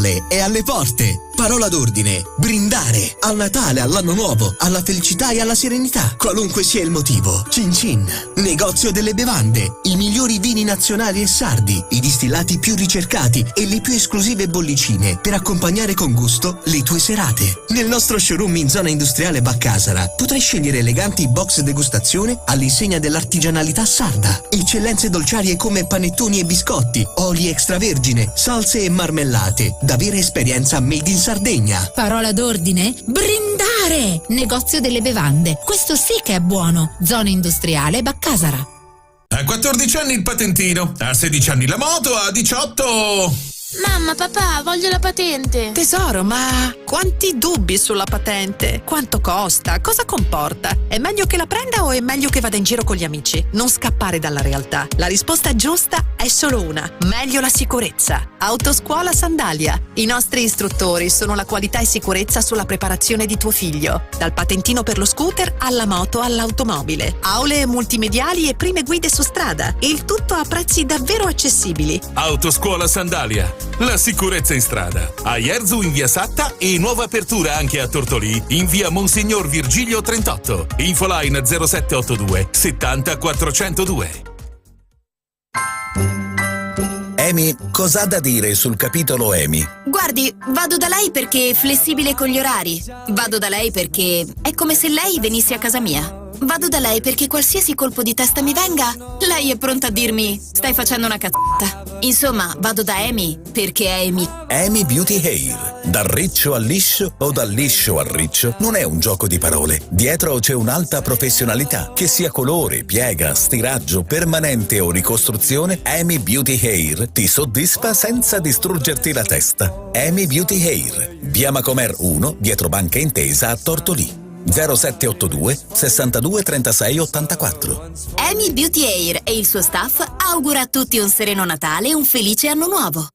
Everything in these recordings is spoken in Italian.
Natale è alle porte. Parola d'ordine: brindare. Al Natale, all'anno nuovo, alla felicità e alla serenità. Qualunque sia il motivo. Cin Cin, negozio delle bevande. I migliori vini nazionali e sardi, i distillati più ricercati e le più esclusive bollicine per accompagnare con gusto le tue serate. Nel nostro showroom in zona industriale Baccasara potrai scegliere eleganti box degustazione all'insegna dell'artigianalità sarda. Eccellenze dolciarie come panettoni e biscotti, oli extravergine, salse e marmellate. Da vera esperienza made in Sardegna. Parola d'ordine: brindare! Negozio delle bevande. Questo sì che è buono. Zona industriale Baccasara. A 14 anni il patentino, a 16 anni la moto, a 18... Mamma, papà, voglio la patente. Tesoro, ma quanti dubbi sulla patente? Quanto costa? Cosa comporta? È meglio che la prenda o è meglio che vada in giro con gli amici? Non scappare dalla realtà. La risposta giusta è solo una. Meglio la sicurezza. Autoscuola Sandalia. I nostri istruttori sono la qualità e sicurezza sulla preparazione di tuo figlio. Dal patentino per lo scooter alla moto all'automobile. Aule multimediali e prime guide su strada. Il tutto a prezzi davvero accessibili. Autoscuola Sandalia. La sicurezza in strada. A Ierzu in via Satta e nuova apertura anche a Tortolì in via Monsignor Virgilio 38. Infoline 0782 70 402. EMI cosa ha da dire sul capitolo EMI? Guardi, vado da lei perché è flessibile con gli orari. Vado da lei perché è come se lei venisse a casa mia. Vado da lei perché qualsiasi colpo di testa mi venga, lei è pronta a dirmi: stai facendo una cazzata. Insomma, vado da Amy perché è Amy. EMI Beauty Hair. Dal riccio al liscio o dal liscio al riccio non è un gioco di parole. Dietro c'è un'alta professionalità. Che sia colore, piega, stiraggio, permanente o ricostruzione, EMI Beauty Hair ti soddisfa senza distruggerti la testa. EMI Beauty Hair. Via Macomer 1, dietro Banca Intesa a Tortolì. 0782 62 36 84. Amy Beauty Hair e il suo staff augura a tutti un sereno Natale e un felice anno nuovo.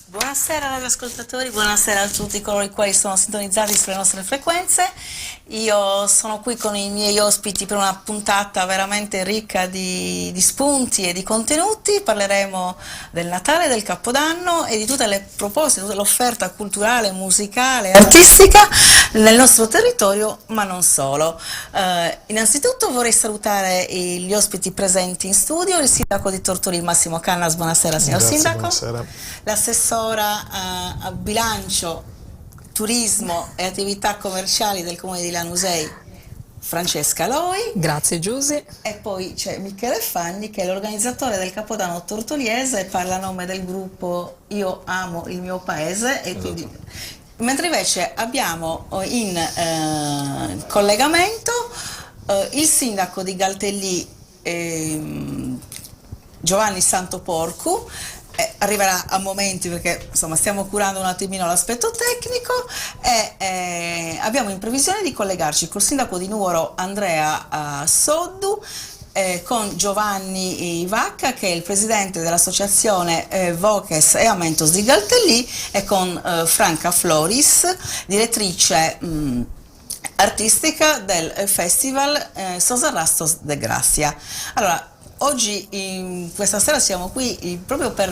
Buonasera radioascoltatori, buonasera a tutti coloro i quali sono sintonizzati sulle nostre frequenze. Io sono qui con i miei ospiti per una puntata veramente ricca di spunti e di contenuti. Parleremo del Natale, del Capodanno e di tutte le proposte, tutta l'offerta culturale, musicale, artistica nel nostro territorio, ma non solo. Innanzitutto vorrei salutare gli ospiti presenti in studio, il sindaco di Tortolì Massimo Cannas. Buonasera signor Grazie, sindaco. buonasera. L'assessora a bilancio, turismo e attività commerciali del comune di Lanusei, Francesca Loi. Grazie Giusy. E poi c'è Michele Fanni che è l'organizzatore del Capodanno tortoliese e parla a nome del gruppo Io Amo il Mio Paese. E quindi, mentre invece abbiamo in collegamento il sindaco di Galtellì, Giovanni Santoporcu. Arriverà a momenti perché insomma stiamo curando un attimino l'aspetto tecnico e abbiamo in previsione di collegarci col sindaco di Nuoro Andrea Soddu, con Giovanni Vacca che è il presidente dell'associazione Voces e Amentos di Galtellì e con Franca Floris, direttrice artistica del festival Sosarrastos de Gracia. Allora, oggi, questa sera siamo qui proprio per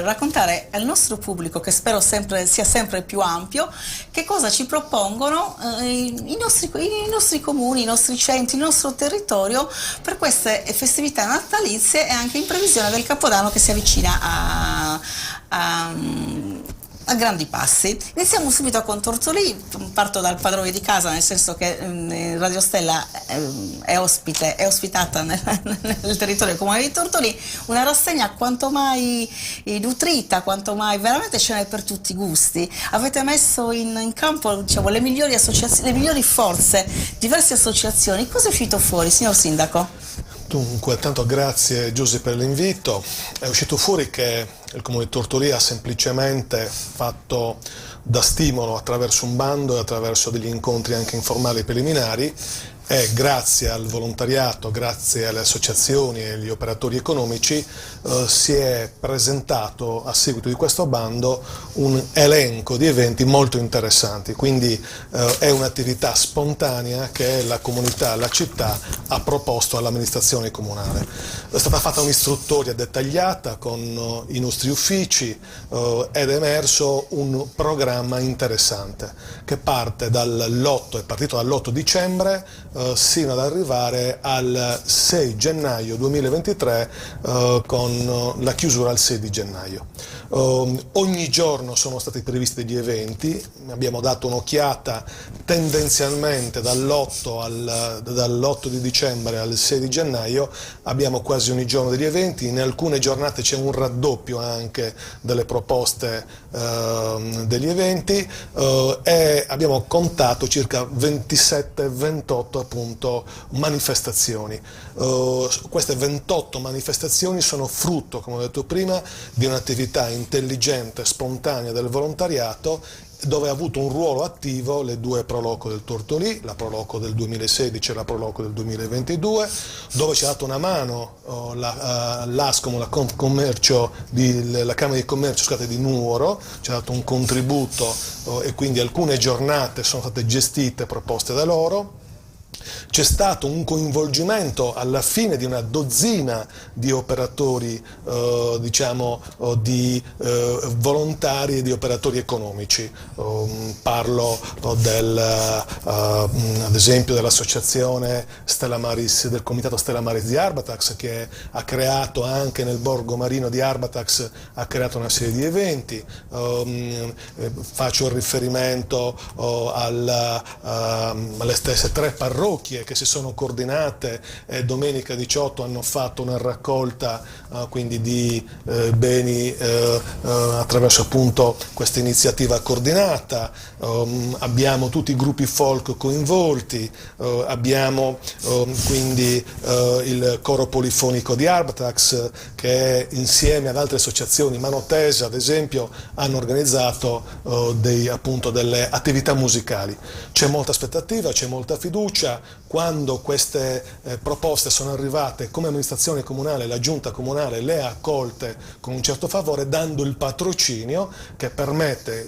raccontare al nostro pubblico, che spero sia sempre più ampio, che cosa ci propongono i nostri comuni, i nostri centri, il nostro territorio per queste festività natalizie e anche in previsione del Capodanno che si avvicina a grandi passi. Iniziamo subito con Tortolì, parto dal padrone di casa, nel senso che Radio Stella è ospitata nel territorio del comune di Tortolì, una rassegna quanto mai nutrita, quanto mai veramente ce n'è per tutti i gusti. Avete messo in campo, diciamo, le migliori associazioni, le migliori forze, diverse associazioni. Cosa è uscito fuori, signor Sindaco? Dunque, tanto grazie Giusy per l'invito. È uscito fuori che il Comune di Tortolì ha semplicemente fatto da stimolo attraverso un bando e attraverso degli incontri anche informali preliminari e grazie al volontariato, grazie alle associazioni e agli operatori economici si è presentato a seguito di questo bando un elenco di eventi molto interessanti, quindi è un'attività spontanea che la comunità, la città ha proposto all'amministrazione comunale. È stata fatta un'istruttoria dettagliata con i nostri uffici ed è emerso un programma interessante che parte è partito dall'8 dicembre sino ad arrivare al 6 gennaio 2023 con la chiusura al 6 di gennaio. Ogni giorno sono stati previsti degli eventi, abbiamo dato un'occhiata tendenzialmente dall'8 di dicembre al 6 di gennaio, abbiamo quasi ogni giorno degli eventi, in alcune giornate c'è un raddoppio anche delle proposte degli eventi e abbiamo contato circa 27-28 appunto manifestazioni. Queste 28 manifestazioni sono frutto, come ho detto prima, di un'attività intelligente, spontanea del volontariato, dove ha avuto un ruolo attivo le due Proloco del Tortolì, la Proloco del 2016 e la Proloco del 2022, dove ci ha dato una mano l'ASCOM, la Camera di Commercio di Nuoro, ci ha dato un contributo e quindi alcune giornate sono state gestite e proposte da loro. C'è stato un coinvolgimento alla fine di una dozzina di operatori, di volontari e di operatori economici. Parlo ad esempio dell'associazione Stella Maris, del comitato Stella Maris di Arbatax, che ha creato anche nel borgo marino di Arbatax, ha creato una serie di eventi. Faccio riferimento alle stesse 3 parrocchie che si sono coordinate e domenica 18 hanno fatto una raccolta quindi di beni attraverso appunto questa iniziativa coordinata. Abbiamo tutti i gruppi folk coinvolti, abbiamo quindi il coro polifonico di Arbatax che insieme ad altre associazioni, Mano Tesa ad esempio, hanno organizzato delle attività musicali. C'è molta aspettativa, c'è molta fiducia. Quando queste proposte sono arrivate come amministrazione comunale, la giunta comunale le ha accolte con un certo favore, dando il patrocinio che permette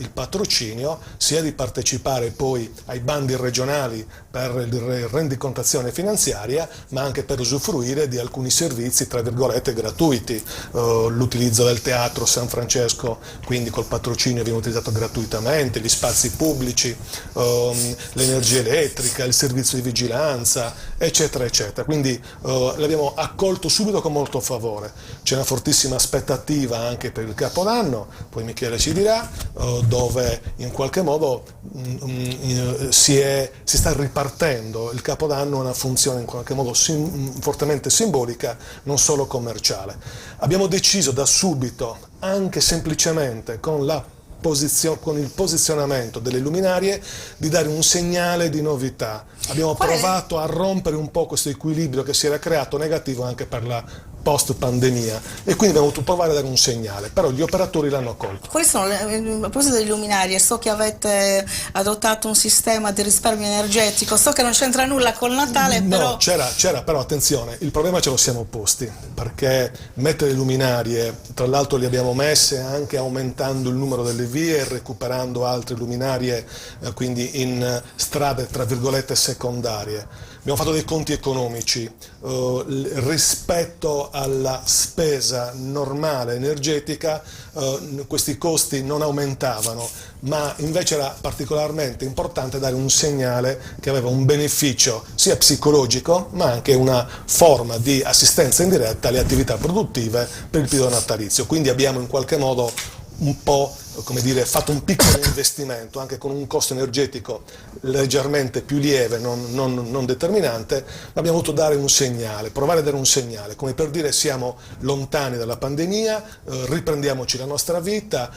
sia di partecipare poi ai bandi regionali per la rendicontazione finanziaria, ma anche per usufruire di alcuni servizi tra virgolette gratuiti. L'utilizzo del teatro San Francesco, quindi col patrocinio, viene utilizzato gratuitamente, gli spazi pubblici, l'energia elettrica, il servizio di vigilanza, eccetera eccetera. Quindi l'abbiamo accolto subito con molto favore. C'è una fortissima aspettativa anche per il Capodanno, poi Michele ci dirà, dove in qualche modo si sta ripartendo. Il Capodanno ha una funzione in qualche modo fortemente simbolica, non solo commerciale. Abbiamo deciso da subito, anche semplicemente con il posizionamento delle luminarie, di dare un segnale di novità. Abbiamo provato a rompere un po' questo equilibrio che si era creato negativo anche per la post pandemia, e quindi abbiamo dovuto provare a dare un segnale, però gli operatori l'hanno accolto. Quali sono, a proposito delle luminarie, so che avete adottato un sistema di risparmio energetico, so che non c'entra nulla col Natale, No, però... c'era, però attenzione, il problema ce lo siamo posti, perché mettere le luminarie, tra l'altro le abbiamo messe anche aumentando il numero delle vie e recuperando altre luminarie, quindi in strade tra virgolette secondarie. Abbiamo fatto dei conti economici rispetto alla spesa normale energetica, questi costi non aumentavano, ma invece era particolarmente importante dare un segnale che aveva un beneficio sia psicologico, ma anche una forma di assistenza indiretta alle attività produttive per il periodo natalizio. Quindi abbiamo in qualche modo un po', come dire, fatto un piccolo investimento anche con un costo energetico leggermente più lieve, non determinante. Abbiamo voluto dare un segnale, provare a dare un segnale, come per dire: siamo lontani dalla pandemia, riprendiamoci la nostra vita,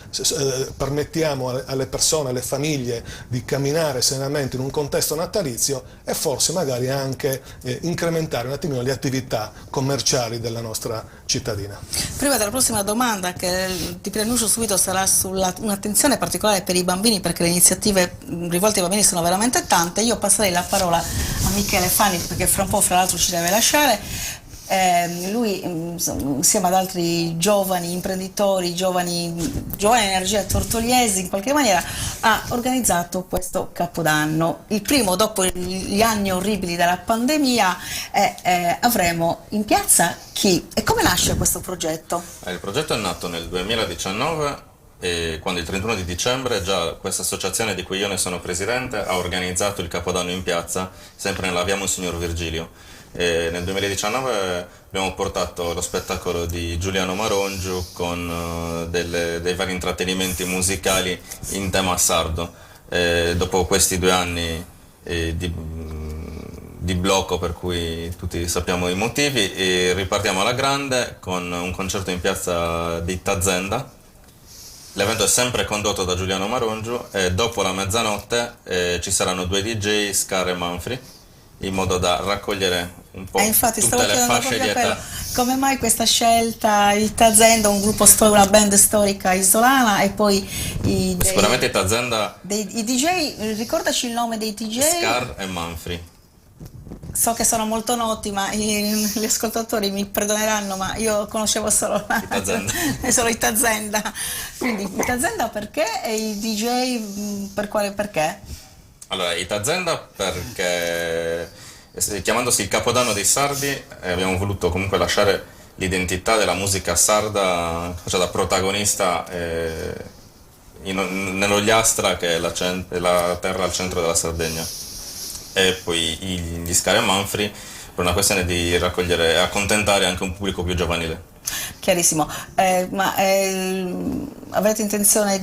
permettiamo alle persone, alle famiglie di camminare serenamente in un contesto natalizio e forse magari anche incrementare un attimino le attività commerciali della nostra cittadina. Prima della prossima domanda, che ti preannuncio subito, sarà sulla un'attenzione particolare per i bambini, perché le iniziative rivolte ai bambini sono veramente tante. Io passerei la parola a Michele Fanni, perché fra un po', fra l'altro, ci deve lasciare. Lui, insieme ad altri giovani imprenditori, giovani energie tortoliesi, in qualche maniera ha organizzato questo Capodanno, il primo dopo gli anni orribili della pandemia. Avremo in piazza chi e come nasce questo progetto? Il progetto è nato nel 2019 e quando il 31 di dicembre già questa associazione di cui io ne sono presidente ha organizzato il Capodanno in piazza, sempre nella via Monsignor Virgilio. E nel 2019 abbiamo portato lo spettacolo di Giuliano Marongiu con dei vari intrattenimenti musicali in tema sardo. Dopo questi 2 anni di blocco, per cui tutti sappiamo i motivi, e ripartiamo alla grande con un concerto in piazza di Tazenda. L'evento è sempre condotto da Giuliano Marongiu e dopo la mezzanotte ci saranno 2 DJ, Scar e Manfrey, in modo da raccogliere un po' infatti tutte le fasce di età. Come mai questa scelta? Il Tazenda, un gruppo una band storica isolana, e poi sicuramente il Tazenda, i DJ, ricordaci il nome dei DJ. Scar e Manfrey. So che sono molto noti, ma gli ascoltatori mi perdoneranno, ma io conoscevo solo i Tazenda. Quindi i Tazenda perché e i DJ perché? Allora, i Tazenda perché, chiamandosi il Capodanno dei Sardi, abbiamo voluto comunque lasciare l'identità della musica sarda, cioè da protagonista nell'Ogliastra, che è la terra al centro della Sardegna. E poi gli Scar e Manfrey per una questione di raccogliere e accontentare anche un pubblico più giovanile. Chiarissimo, avete intenzione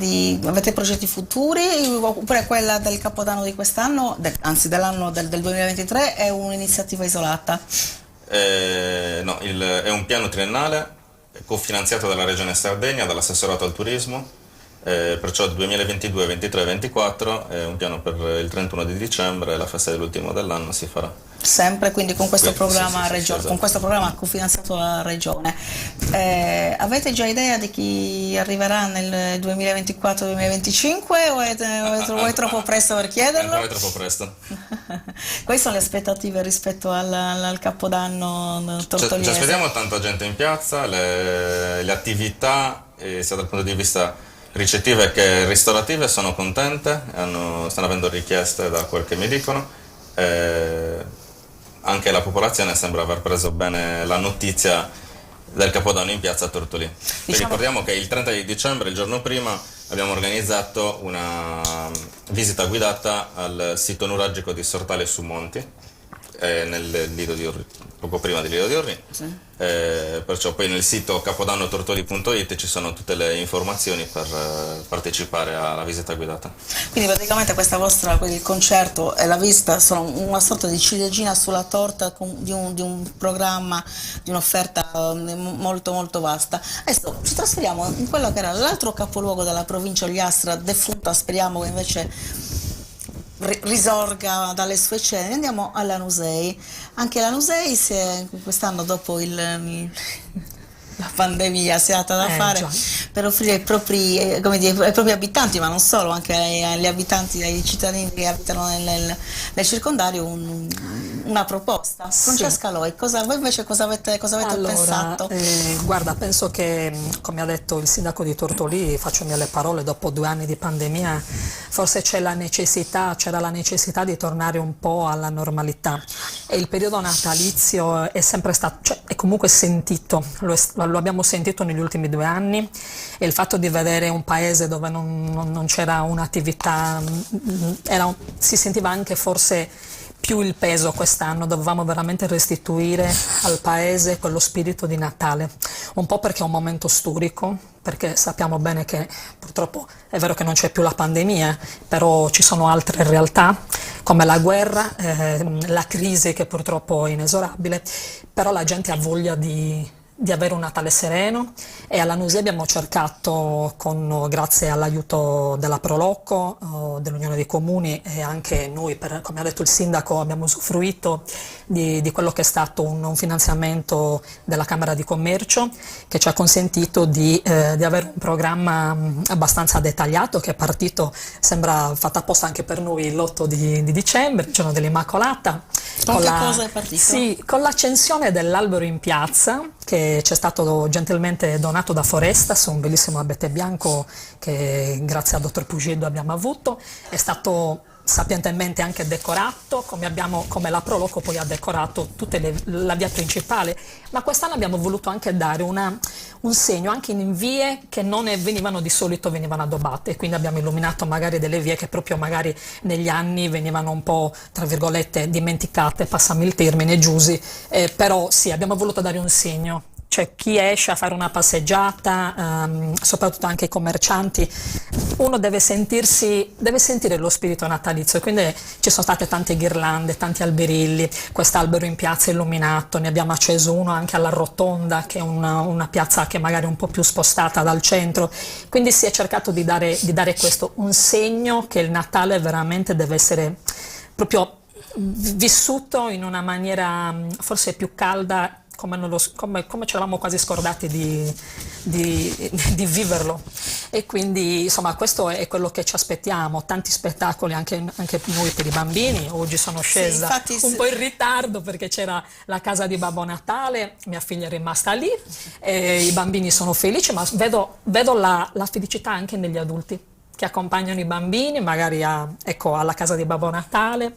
avete progetti futuri, oppure quella del Capodanno di quest'anno, anzi dell'anno del 2023, è un'iniziativa isolata? No, è un piano triennale cofinanziato dalla Regione Sardegna, dall'assessorato al turismo, perciò 2022, 23, 24 è un piano per il 31 di dicembre, la festa dell'ultimo dell'anno si farà. Sempre quindi con questo programma esatto. Con questo programma cofinanziato dalla Regione. Avete già idea di chi arriverà nel 2024-2025 o è troppo presto per chiederlo? È troppo presto. Quali sono le aspettative rispetto al Capodanno tortoliese? Ci aspettiamo tanta gente in piazza, le attività, sia dal punto di vista ricettive che ristorative, sono contente, stanno avendo richieste da quel che mi dicono. Anche la popolazione sembra aver preso bene la notizia del Capodanno in piazza a Tortolì. Ricordiamo che il 30 di dicembre, il giorno prima, abbiamo organizzato una visita guidata al sito nuragico di Sortale su Monti, nel Lido di Orri, poco prima del Lido di Orri. Sì. Perciò poi nel sito capodannotortoli.it ci sono tutte le informazioni per partecipare alla visita guidata. Quindi praticamente il concerto e la visita sono una sorta di ciliegina sulla torta di un programma, di un'offerta molto molto vasta. Adesso ci trasferiamo in quello che era l'altro capoluogo della provincia Ogliastra, defunta, speriamo che invece risorga dalle sue ceneri. Andiamo a Lanusei. Anche Lanusei quest'anno, dopo la pandemia, si è data da fare per offrire ai propri abitanti, ma non solo, anche agli abitanti, ai cittadini che abitano nel circondario, una proposta. Francesca Loi, voi invece cosa avete pensato? Guarda, penso che, come ha detto il sindaco di Tortolì, faccio mie le parole, dopo 2 anni di pandemia forse c'era la necessità di tornare un po' alla normalità, e il periodo natalizio è sempre stato, è comunque sentito, lo abbiamo sentito negli ultimi 2 anni, e il fatto di vedere un paese dove non c'era un'attività, si sentiva anche forse più il peso quest'anno. Dovevamo veramente restituire al paese quello spirito di Natale, un po' perché è un momento storico, perché sappiamo bene che purtroppo è vero che non c'è più la pandemia, però ci sono altre realtà come la guerra, la crisi che purtroppo è inesorabile, però la gente ha voglia di di avere un Natale sereno, e alla Nusia abbiamo cercato, grazie all'aiuto della Prolocco, dell'Unione dei Comuni, e anche noi, come ha detto il sindaco, abbiamo usufruito di quello che è stato un finanziamento della Camera di Commercio, che ci ha consentito di avere un programma abbastanza dettagliato, che è partito, sembra fatto apposta anche per noi, l'8 di dicembre, il giorno dell'Immacolata. Cosa è partito? Sì, con l'accensione dell'albero in piazza, che ci è stato gentilmente donato da Forestas, un bellissimo abete bianco che grazie al dottor Pugido abbiamo avuto. È stato sapientemente anche decorato, come la Proloco poi ha decorato tutta la via principale, ma quest'anno abbiamo voluto anche dare un segno anche in vie che non venivano di solito, venivano addobbate, quindi abbiamo illuminato magari delle vie che proprio magari negli anni venivano un po', tra virgolette, dimenticate, passami il termine, giusi, però sì, abbiamo voluto dare un segno. Cioè chi esce a fare una passeggiata, soprattutto anche i commercianti, uno deve sentire lo spirito natalizio, quindi ci sono state tante ghirlande, tanti alberilli, quest'albero in piazza illuminato, ne abbiamo acceso uno anche alla Rotonda, che è una piazza che magari è un po' più spostata dal centro, quindi si è cercato di dare questo, un segno che il Natale veramente deve essere proprio vissuto in una maniera forse più calda, come ci eravamo quasi scordati di viverlo, e quindi insomma questo è quello che ci aspettiamo, tanti spettacoli anche noi per i bambini. Oggi sono scesa un po' in ritardo perché c'era la casa di Babbo Natale, mia figlia è rimasta lì, i bambini sono felici, ma vedo la felicità anche negli adulti che accompagnano i bambini magari alla casa di Babbo Natale,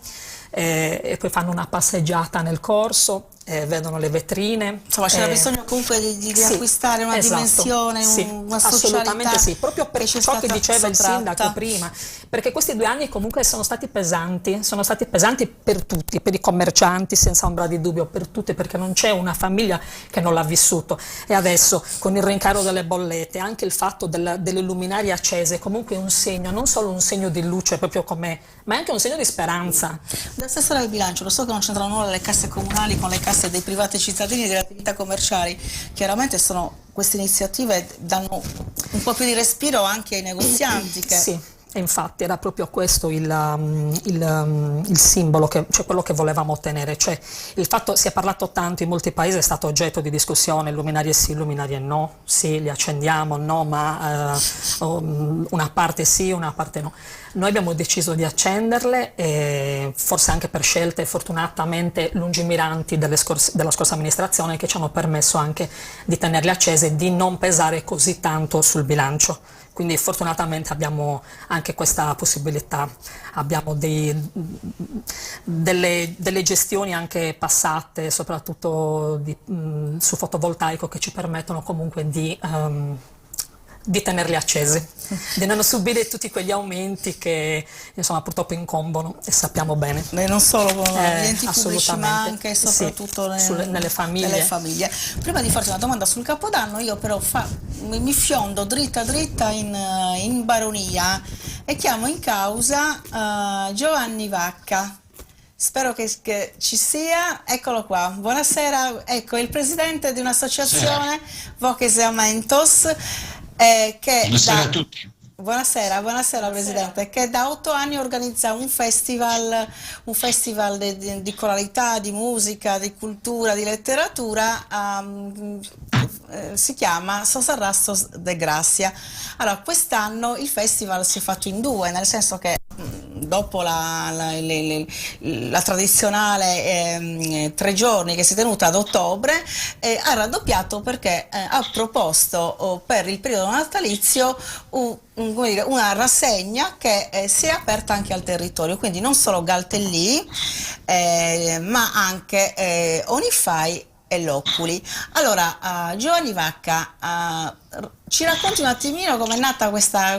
e poi fanno una passeggiata nel corso, vedono le vetrine. Insomma, c'era bisogno comunque di sì, acquistare una dimensione, una socialità. Assolutamente sì, proprio per ciò che diceva il sindaco prima, perché questi 2 anni comunque sono stati pesanti per tutti, per i commercianti senza ombra di dubbio, per tutti, perché non c'è una famiglia che non l'ha vissuto, e adesso con il rincaro delle bollette, anche il fatto delle luminarie accese, comunque un segno, non solo un segno di luce proprio ma è anche un segno di speranza. L'assessore al bilancio, lo so che non c'entrano nulla le casse comunali con le casse dei privati cittadini e delle attività commerciali, chiaramente queste iniziative danno un po' più di respiro anche ai negozianti. Sì, e infatti era proprio questo il simbolo, cioè quello che volevamo ottenere, cioè il fatto, si è parlato tanto, in molti paesi è stato oggetto di discussione, luminarie sì, luminarie no, sì, li accendiamo, no, ma una parte sì, una parte no. Noi abbiamo deciso di accenderle, forse anche per scelte fortunatamente lungimiranti della scorsa amministrazione, che ci hanno permesso anche di tenerle accese e di non pesare così tanto sul bilancio. Quindi fortunatamente abbiamo anche questa possibilità, abbiamo delle gestioni anche passate, soprattutto su fotovoltaico, che ci permettono comunque di tenerli accesi, di non subire tutti quegli aumenti che insomma purtroppo incombono, e sappiamo bene. Non solo con gli enti pubblici, ma anche e soprattutto nelle famiglie. Prima di farti una domanda sul Capodanno, io però mi fiondo dritta in baronia e chiamo in causa Giovanni Vacca. Spero che ci sia, eccolo qua, buonasera, ecco il presidente di un'associazione, Voces Amentos, buonasera a tutti. Buonasera Presidente, che da 8 anni organizza un festival di coralità, di musica, di cultura, di letteratura, si chiama Sos Arrastos de Gracia. Allora, quest'anno il festival si è fatto in 2, nel senso che dopo la tradizionale 3 giorni che si è tenuta ad ottobre, ha raddoppiato perché ha proposto per il periodo natalizio una rassegna che si è aperta anche al territorio, quindi non solo Galtellì, ma anche Onifai e Loculi. Allora, Giovanni Vacca, ci racconti un attimino come è nata questa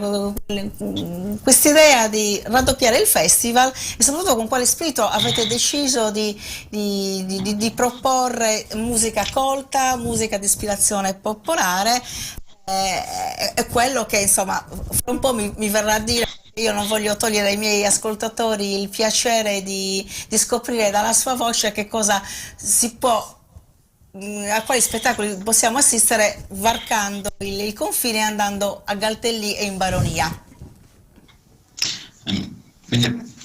idea di raddoppiare il festival e soprattutto con quale spirito avete deciso di proporre musica colta, musica di ispirazione popolare, è quello che insomma un po' mi verrà a dire. Io non voglio togliere ai miei ascoltatori il piacere di scoprire dalla sua voce che cosa si può a quali spettacoli possiamo assistere varcando il confine e andando a Galtellì e in Baronia. Quindi,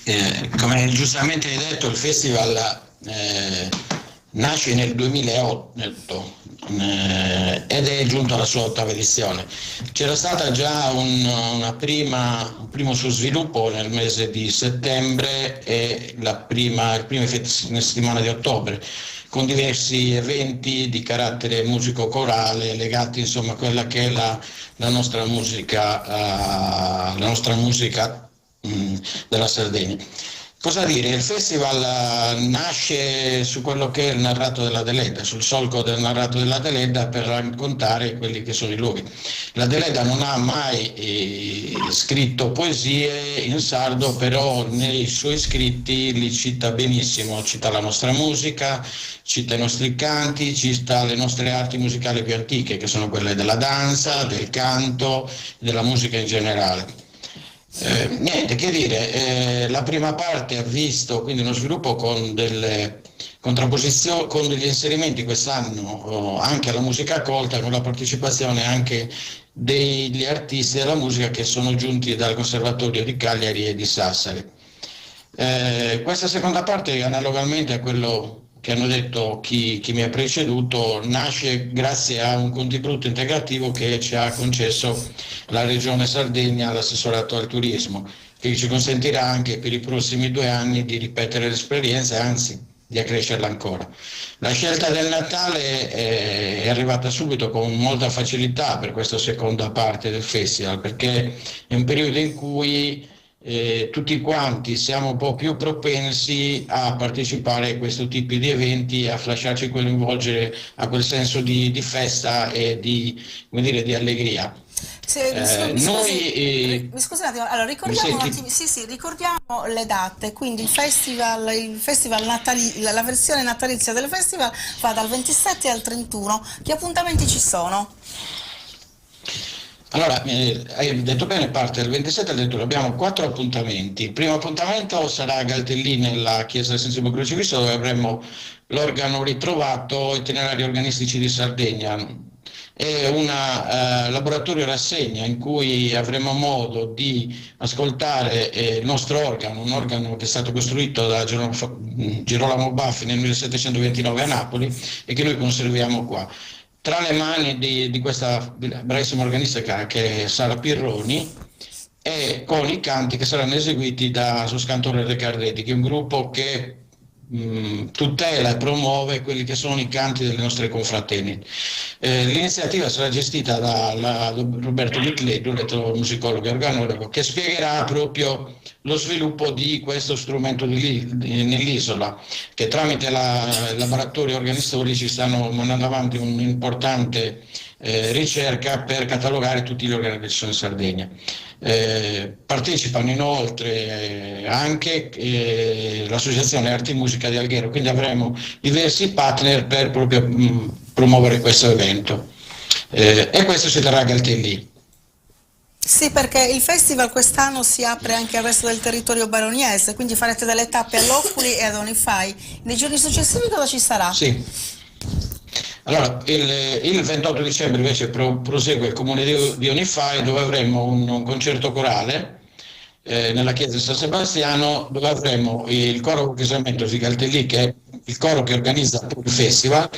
come giustamente hai detto, il festival nasce nel 2008 ed è giunto alla sua 8ª edizione. C'era stata già un primo suo sviluppo nel mese di settembre e le prime settimane di ottobre, con diversi eventi di carattere musico-corale legati insomma a quella che è la nostra musica della Sardegna. Cosa dire? Il festival nasce su quello che è il narrato della Deledda, sul solco del narrato della Deledda, per raccontare quelli che sono i luoghi. La Deledda non ha mai scritto poesie in sardo, però nei suoi scritti li cita benissimo, cita la nostra musica, cita i nostri canti, cita le nostre arti musicali più antiche, che sono quelle della danza, del canto, della musica in generale. Niente che dire, la prima parte ha visto quindi uno sviluppo con delle contrapposizioni, con degli inserimenti quest'anno anche alla musica colta, con la partecipazione anche degli artisti della musica che sono giunti dal Conservatorio di Cagliari e di Sassari. Questa seconda parte, analogamente a quello che hanno detto chi mi ha preceduto, nasce grazie a un contributo integrativo che ci ha concesso la Regione Sardegna, l'assessorato al turismo, che ci consentirà anche per i prossimi 2 anni di ripetere l'esperienza e anzi di accrescerla ancora. La scelta del Natale è arrivata subito con molta facilità per questa seconda parte del festival, perché è un periodo in cui tutti quanti siamo un po' più propensi a partecipare a questo tipo di eventi, a lasciarci coinvolgere a quel senso di festa e di allegria. Mi scusi un attimo, allora ricordiamo ricordiamo le date, quindi il festival la versione natalizia del festival va dal 27 al 31, che appuntamenti ci sono? Allora, hai detto bene, parte del 27 al 31, abbiamo 4 appuntamenti. Il primo appuntamento sarà a Galtellì, nella chiesa del Santissimo Crocifisso, dove avremo l'organo ritrovato, itinerari organistici di Sardegna. È un laboratorio rassegna in cui avremo modo di ascoltare il nostro organo, un organo che è stato costruito da Girolamo Baffi nel 1729 a Napoli e che noi conserviamo qua. Tra le mani di questa bravissima organista che è Sara Pirroni, e con i canti che saranno eseguiti da Soscantore Riccardetti, che è un gruppo che tutela e promuove quelli che sono i canti delle nostre confraternite. L'iniziativa sarà gestita da Roberto Mitledo, musicologo e organologo, che spiegherà proprio lo sviluppo di questo strumento nell'isola, che tramite i laboratori organizzatori ci stanno mandando avanti un'importante ricerca per catalogare tutti gli organi che ci sono in Sardegna. Partecipano inoltre anche l'associazione Arti e Musica di Alghero, quindi avremo diversi partner per proprio promuovere questo evento, e questo si terrà a Galtellì. Sì, perché il festival quest'anno si apre anche al resto del territorio baroniese, quindi farete delle tappe a Loculi e ad Onify. Nei giorni successivi cosa ci sarà? Sì. Allora, il 28 dicembre invece prosegue il comune di Onify, dove avremo un concerto corale nella chiesa di San Sebastiano, dove avremo il coro orchestramento di Galtellì, che è il coro che organizza il festival,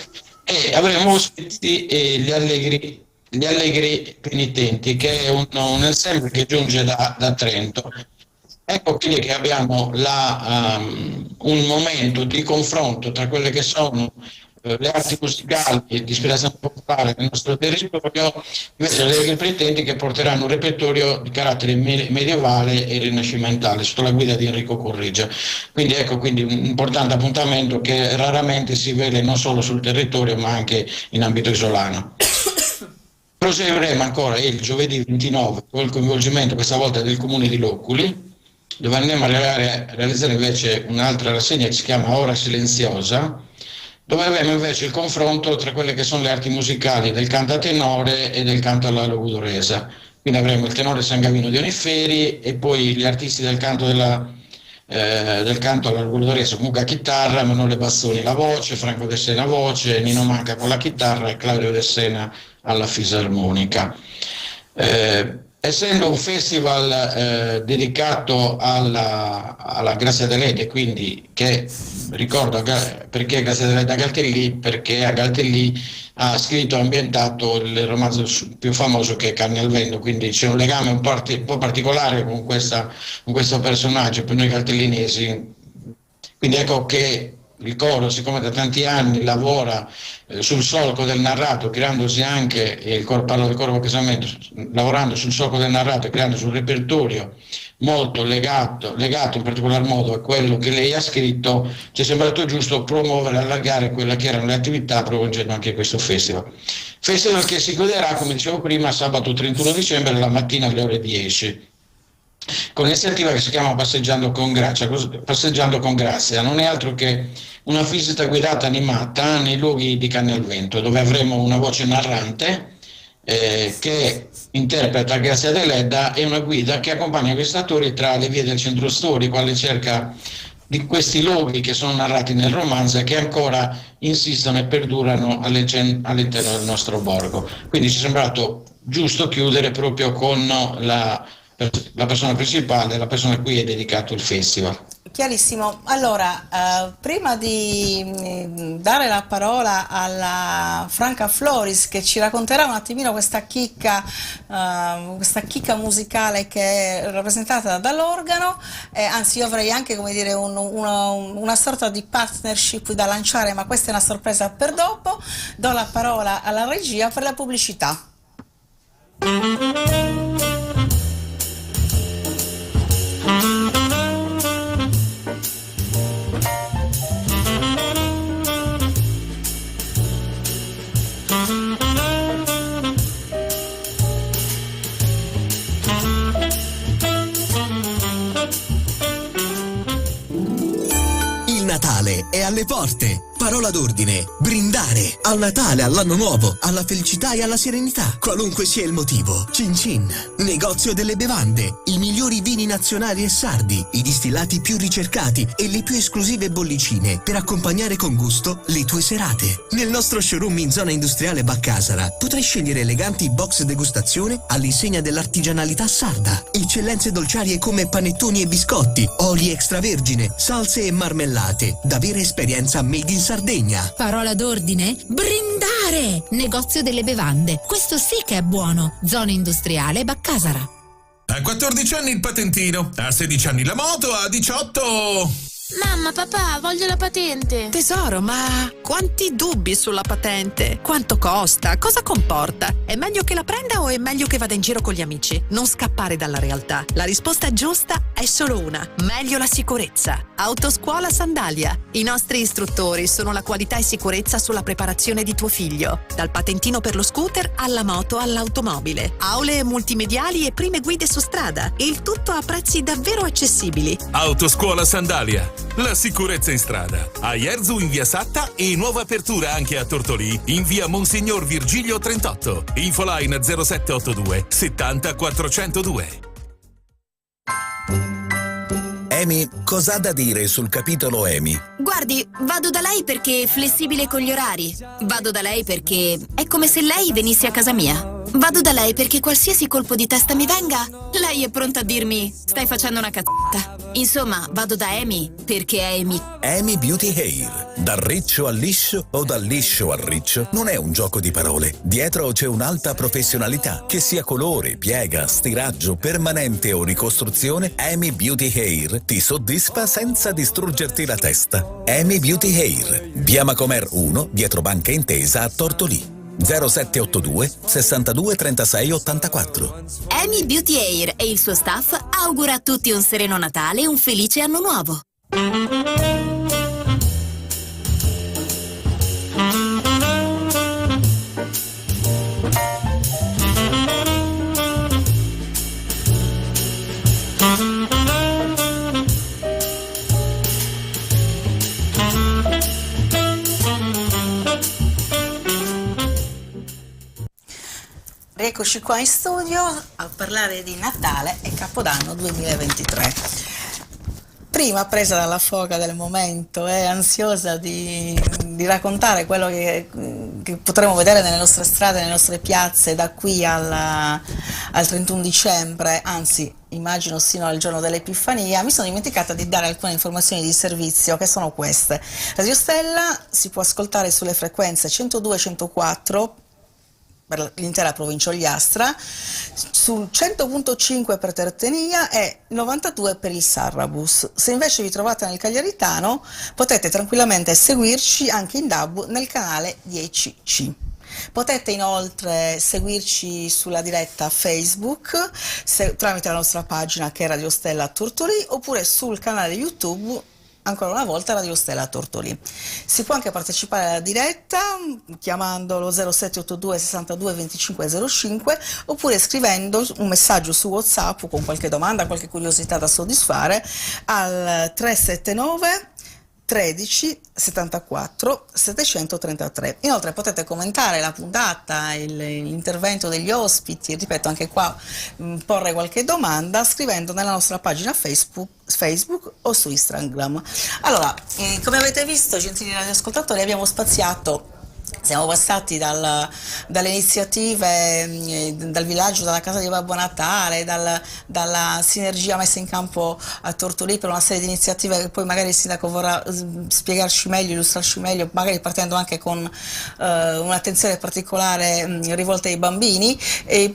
e avremo ospiti gli Allegri Penitenti, che è un ensemble che giunge da Trento. Ecco quindi che abbiamo un momento di confronto tra quelle che sono le arti musicali di ispirazione popolare nel nostro territorio, invece le Allegri Penitenti, che porteranno un repertorio di carattere medievale e rinascimentale sotto la guida di Enrico Correggia. Quindi ecco, un importante appuntamento che raramente si vede non solo sul territorio ma anche in ambito isolano. Proseguiremo ancora il giovedì 29 con il coinvolgimento questa volta del comune di Loculi, dove andremo a realizzare invece un'altra rassegna che si chiama Ora Silenziosa, dove avremo invece il confronto tra quelle che sono le arti musicali del canto a tenore e del canto alla logudoresa. Quindi avremo il tenore Sangavino di Oniferi e poi gli artisti del canto del canto all'Argultoriese, comunque a chitarra, Emanuele Bazzoni la voce, Franco De Sena voce, Nino Manca con la chitarra e Claudio De Sena alla fisarmonica. Essendo un festival dedicato alla Grazia Deledda, quindi che ricordo perché Grazia Deledda Galtellì, perché a Galtellì ha scritto e ambientato il romanzo più famoso che è Carne al Vento, quindi c'è un legame un po' particolare con questo personaggio per noi galtellinesi. Quindi ecco che il coro, siccome da tanti anni lavora sul solco del narrato, creandosi anche, parlo del coro Casamento, lavorando sul solco del narrato e creandosi un repertorio molto legato in particolar modo a quello che lei ha scritto, ci è sembrato giusto promuovere e allargare quelle che erano le attività, promuovendo anche questo festival. Festival che si chiuderà, come dicevo prima, sabato 31 dicembre la mattina alle ore 10. Con l'iniziativa che si chiama Passeggiando con Grazia, non è altro che una visita guidata animata nei luoghi di Carne al Vento, dove avremo una voce narrante che interpreta Grazia Deledda e una guida che accompagna i visitatori tra le vie del centro storico alla ricerca di questi luoghi che sono narrati nel romanzo e che ancora insistono e perdurano all'interno del nostro borgo. Quindi ci è sembrato giusto chiudere proprio con la persona principale, la persona a cui è dedicato il festival. Chiarissimo. Allora, prima di dare la parola alla Franca Floris, che ci racconterà un attimino questa chicca musicale che è rappresentata dall'organo, anzi io avrei anche, come dire, una sorta di partnership da lanciare, ma questa è una sorpresa per dopo. Do la parola alla regia per la pubblicità. Il Natale è alle porte. Parola d'ordine: brindare. Al Natale, all'anno nuovo, alla felicità e alla serenità. Qualunque sia il motivo. Cin Cin, negozio delle bevande. I migliori vini nazionali e sardi, i distillati più ricercati e le più esclusive bollicine per accompagnare con gusto le tue serate. Nel nostro showroom in zona industriale Baccasara potrai scegliere eleganti box degustazione all'insegna dell'artigianalità sarda. Eccellenze dolciarie come panettoni e biscotti, oli extravergine, salse e marmellate. Da vera esperienza made in Sardegna. Parola d'ordine: brindare! Negozio delle bevande. Questo sì che è buono. Zona industriale Baccasara. A 14 anni il patentino, a 16 anni la moto, a 18... Mamma, papà, voglio la patente. Tesoro, ma quanti dubbi sulla patente? Quanto costa? Cosa comporta? È meglio che la prenda o è meglio che vada in giro con gli amici? Non scappare dalla realtà. La risposta giusta è solo una: meglio la sicurezza. Autoscuola Sandalia. I nostri istruttori sono la qualità e sicurezza sulla preparazione di tuo figlio. Dal patentino per lo scooter alla moto all'automobile. Aule multimediali e prime guide su strada. Il tutto a prezzi davvero accessibili. Autoscuola Sandalia. La sicurezza in strada. A Ierzu in via Satta e nuova apertura anche a Tortolì in via Monsignor Virgilio 38. Infoline 0782 70 402. EMI, cos'ha da dire sul capitolo EMI? Guardi, vado da lei perché è flessibile con gli orari. Vado da lei perché è come se lei venisse a casa mia. Vado da lei perché qualsiasi colpo di testa mi venga, lei è pronta a dirmi: stai facendo una cazzata. Insomma, vado da Amy perché è Amy. EMI Beauty Hair. Dal riccio al liscio o dal liscio al riccio non è un gioco di parole. Dietro c'è un'alta professionalità. Che sia colore, piega, stiraggio, permanente o ricostruzione, EMI Beauty Hair ti soddisfa senza distruggerti la testa. EMI Beauty Hair. Via Macomer 1, dietro Banca Intesa a Tortolì. 0782 62 36 84. Amy Beauty Hair e il suo staff augura a tutti un sereno Natale e un felice anno nuovo. Rieccoci qua in studio a parlare di Natale e Capodanno 2023. prima presa dalla foga del momento e ansiosa di raccontare quello che potremo vedere nelle nostre strade, nelle nostre piazze da qui al 31 dicembre, anzi immagino sino al giorno dell'Epifania, mi sono dimenticata di dare alcune informazioni di servizio che sono queste. Radio Stella si può ascoltare sulle frequenze 102 e 104 per l'intera provincia Ogliastra, sul 100.5 per Tertenia e 92 per il Sarrabus. Se invece vi trovate nel Cagliaritano potete tranquillamente seguirci anche in DAB nel canale 10C. Potete inoltre seguirci sulla diretta Facebook tramite la nostra pagina che è Radio Stella Tortolì, oppure sul canale YouTube ancora una volta Radio Stella Tortolì. Si può anche partecipare alla diretta chiamando lo 0782 62 25 05 oppure scrivendo un messaggio su WhatsApp con qualche domanda, qualche curiosità da soddisfare al 379 13 74 733. Inoltre potete commentare la puntata, l'intervento degli ospiti, ripeto anche qua porre qualche domanda scrivendo nella nostra pagina Facebook o su Instagram. Allora, come avete visto, gentili radioascoltatori, abbiamo spaziato. Siamo passati dalle iniziative dal villaggio, dalla casa di Babbo Natale, dalla sinergia messa in campo a Tortolì per una serie di iniziative che poi magari il sindaco vorrà spiegarci meglio, illustrarci meglio, magari partendo anche con un'attenzione particolare rivolta ai bambini,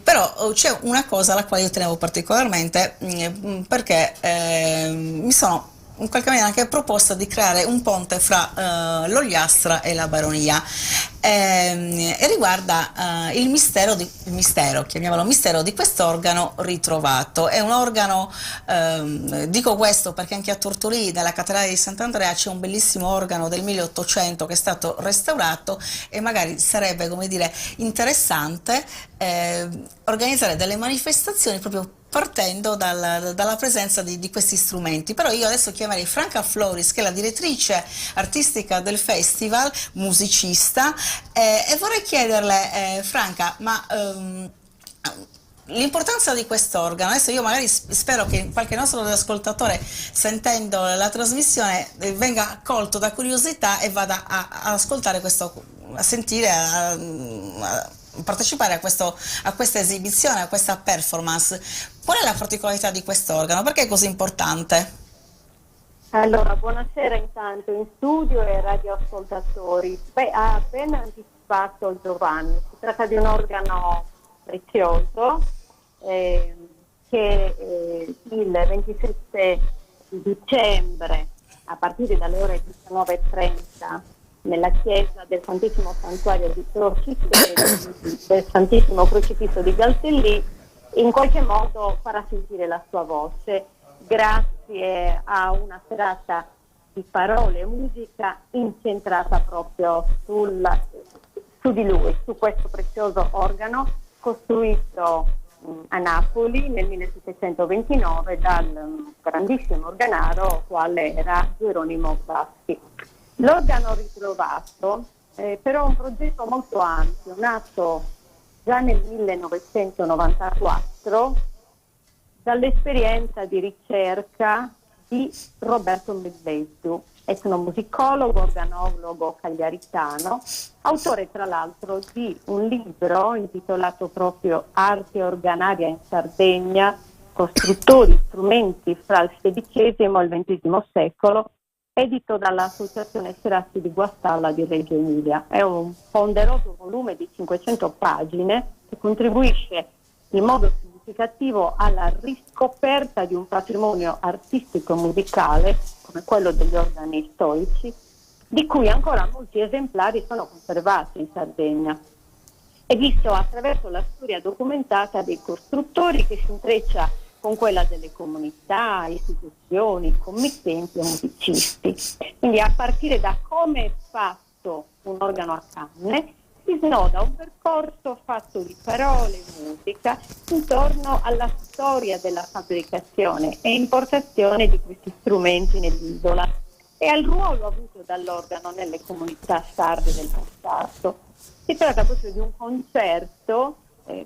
però c'è una cosa alla quale io tenevo particolarmente perché mi sono in qualche maniera anche proposta di creare un ponte fra l'Ogliastra e la Baronia e riguarda il mistero, chiamiamolo mistero, di quest'organo ritrovato. È un organo, dico questo perché anche a Tortolì, nella cattedrale di Sant'Andrea, c'è un bellissimo organo del 1800 che è stato restaurato e magari sarebbe, come dire, interessante organizzare delle manifestazioni proprio partendo dalla presenza di questi strumenti. Però io adesso chiamerei Franca Floris, che è la direttrice artistica del festival, musicista, e vorrei chiederle, Franca, ma l'importanza di quest'organo, adesso io magari spero che qualche nostro ascoltatore, sentendo la trasmissione, venga colto da curiosità e vada a ascoltare questo, a sentire, a partecipare a questa esibizione, a questa performance. Qual è la particolarità di quest'organo? Perché è così importante? Allora, buonasera intanto in studio e radioascoltatori. Ha appena anticipato Giovanni, si tratta di un organo prezioso che il 27 dicembre a partire dalle ore 19:30 nella chiesa del Santissimo Santuario del Santissimo Crocifisso di Galtellì in qualche modo farà sentire la sua voce grazie a una serata di parole e musica incentrata proprio su di lui, su questo prezioso organo costruito a Napoli nel 1729 dal grandissimo organaro quale era Geronimo Bassi. L'organo ritrovato però è un progetto molto ampio, nato già nel 1994 dall'esperienza di ricerca di Roberto Medvestu, etnomusicologo, organologo cagliaritano, autore tra l'altro di un libro intitolato proprio Arte organaria in Sardegna, costruttori, strumenti fra il XVI e il XX secolo, edito dall'Associazione Serassi di Guastalla di Reggio Emilia. È un ponderoso volume di 500 pagine che contribuisce in modo significativo alla riscoperta di un patrimonio artistico musicale come quello degli organi storici, di cui ancora molti esemplari sono conservati in Sardegna. È visto attraverso la storia documentata dei costruttori che si intreccia con quella delle comunità, istituzioni, committenti e musicisti. Quindi a partire da come è fatto un organo a canne si snoda un percorso fatto di parole e musica intorno alla storia della fabbricazione e importazione di questi strumenti nell'isola e al ruolo avuto dall'organo nelle comunità sarde del passato. Si tratta proprio di un concerto,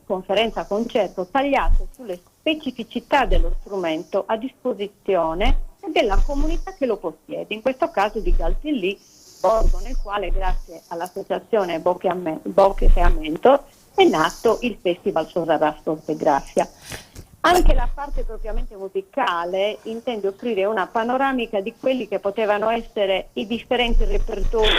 conferenza-concerto tagliato sulle specificità dello strumento a disposizione e della comunità che lo possiede, in questo caso di Galtellì, borgo nel quale grazie all'associazione Bocche Seamento è nato il Festival Sosarastro de Gracia. Anche la parte propriamente musicale intende offrire una panoramica di quelli che potevano essere i differenti repertori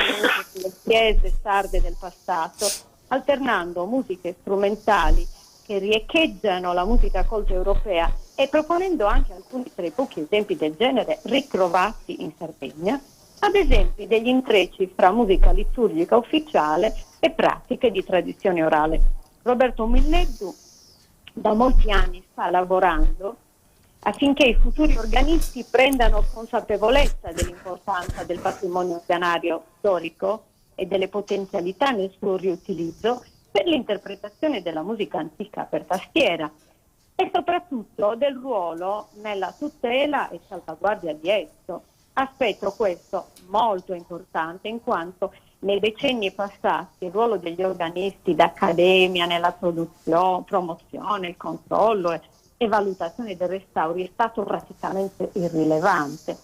delle chiese sarde del passato, alternando musiche strumentali che riecheggiano la musica colta europea e proponendo anche alcuni tra i pochi esempi del genere ritrovati in Sardegna, ad esempio degli intrecci fra musica liturgica ufficiale e pratiche di tradizione orale. Roberto Milleddu da molti anni sta lavorando affinché i futuri organisti prendano consapevolezza dell'importanza del patrimonio organario storico e delle potenzialità nel suo riutilizzo per l'interpretazione della musica antica per tastiera e soprattutto del ruolo nella tutela e salvaguardia di esso. Aspetto questo molto importante in quanto nei decenni passati il ruolo degli organisti d'accademia nella promozione, il controllo e valutazione dei restauri è stato praticamente irrilevante.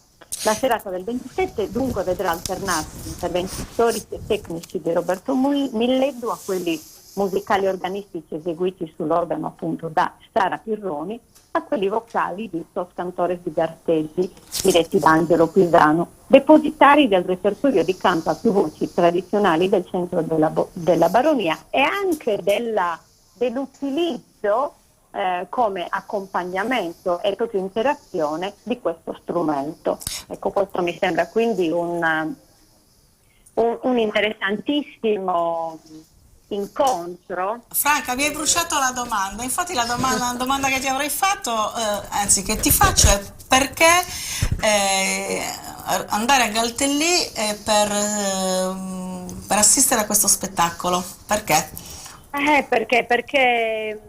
La serata del 27 dunque vedrà alternarsi gli interventi storici e tecnici di Roberto Milleddu a quelli musicali organistici eseguiti sull'organo appunto da Sara Pirroni, a quelli vocali di Tos Cantores di Gartelli, diretti da Angelo Pisano, depositari del repertorio di canto a più voci tradizionali del centro della baronia e anche dell'utilizzo come accompagnamento e proprio interazione di questo strumento. Ecco, questo mi sembra quindi un interessantissimo incontro. Franca, mi hai bruciato la domanda. Infatti la domanda che ti avrei fatto, anzi che ti faccio, è perché andare a Galtellì per assistere a questo spettacolo? Perché? Perché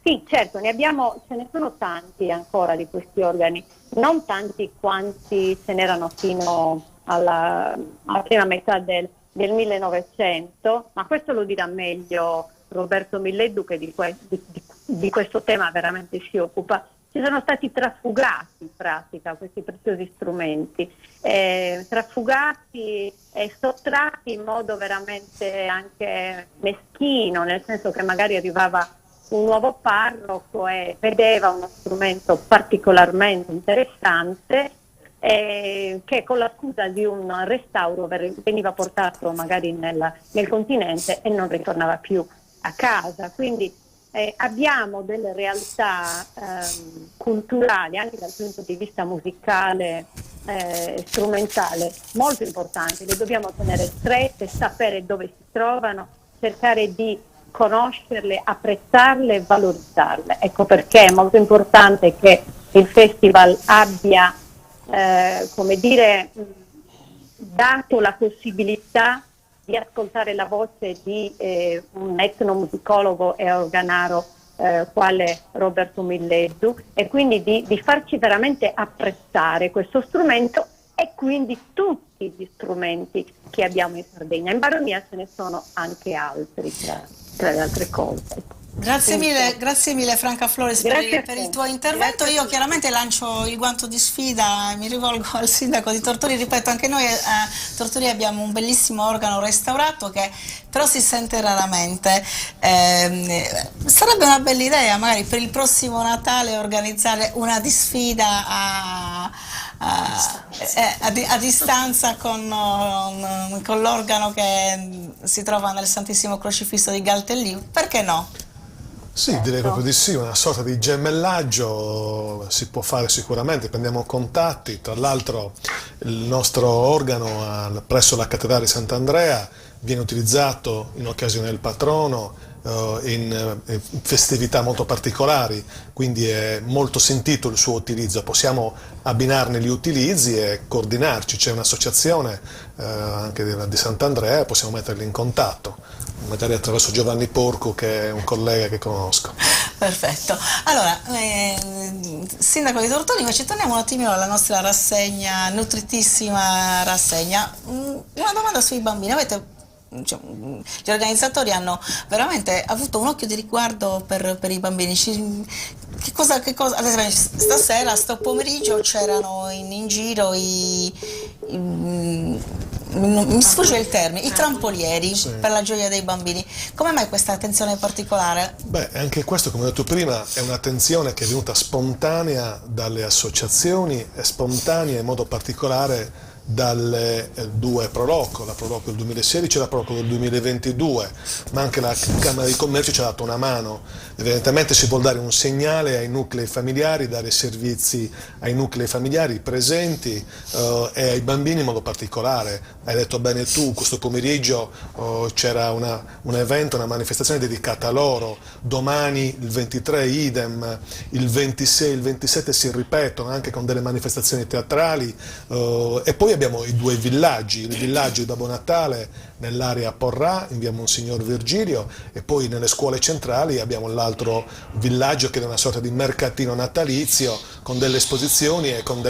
sì, certo, ce ne sono tanti ancora di questi organi, non tanti quanti ce n'erano fino alla prima metà del 1900, ma questo lo dirà meglio Roberto Milleddu che di questo tema veramente si occupa. Ci sono stati trafugati in pratica questi preziosi strumenti, trafugati e sottratti in modo veramente anche meschino, nel senso che magari arrivava un nuovo parroco e vedeva uno strumento particolarmente interessante che con la scusa di un restauro veniva portato magari nel continente e non ritornava più a casa. Quindi abbiamo delle realtà culturali anche dal punto di vista musicale e strumentale molto importanti, le dobbiamo tenere strette, sapere dove si trovano, cercare di conoscerle, apprezzarle e valorizzarle. Ecco perché è molto importante che il festival abbia dato la possibilità di ascoltare la voce di un etnomusicologo e organaro quale Roberto Milleddu e quindi di farci veramente apprezzare questo strumento e quindi tutti gli strumenti che abbiamo in Sardegna. In baronia ce ne sono anche altri tra le altre cose. Grazie mille Franca Flores per il tuo intervento. Io chiaramente lancio il guanto di sfida, mi rivolgo al sindaco di Tortoli, ripeto, anche noi a Tortoli abbiamo un bellissimo organo restaurato che però si sente raramente. Sarebbe una bella idea magari per il prossimo Natale organizzare una disfida a distanza con l'organo che si trova nel Santissimo Crocifisso di Galtellì, perché no? Sì, direi proprio di sì, una sorta di gemellaggio si può fare sicuramente, prendiamo contatti, tra l'altro il nostro organo presso la cattedrale di Sant'Andrea viene utilizzato in occasione del patrono, in festività molto particolari, quindi è molto sentito il suo utilizzo, possiamo abbinarne gli utilizzi e coordinarci, c'è un'associazione anche di Sant'Andrea, possiamo metterli in contatto, magari attraverso Giovanni Porcu che è un collega che conosco. Perfetto, allora sindaco di Tortoli, invece torniamo un attimino alla nostra rassegna, nutritissima rassegna. Una domanda sui bambini, gli organizzatori hanno veramente avuto un occhio di riguardo per i bambini, ad esempio stasera, sto pomeriggio c'erano in giro mi sfugge il termine, i trampolieri per la gioia dei bambini. Come mai questa attenzione particolare? Beh, anche questo, come ho detto prima, è un'attenzione che è venuta spontanea dalle associazioni e spontanea in modo particolare dalle due Proloco, la Proloco del 2016 e la Proloco del 2022, ma anche la Camera di Commercio ci ha dato una mano. Evidentemente si vuol dare un segnale ai nuclei familiari, dare servizi ai nuclei familiari presenti e ai bambini in modo particolare. Hai detto bene tu, questo pomeriggio c'era un evento, una manifestazione dedicata a loro, domani il 23 idem, il 26 il 27 si ripetono anche con delle manifestazioni teatrali e poi abbiamo i due villaggi, il villaggio di Babbo Natale nell'area Porrà in via Monsignor Virgilio e poi nelle scuole centrali abbiamo l'altro villaggio che è una sorta di mercatino natalizio con delle esposizioni e con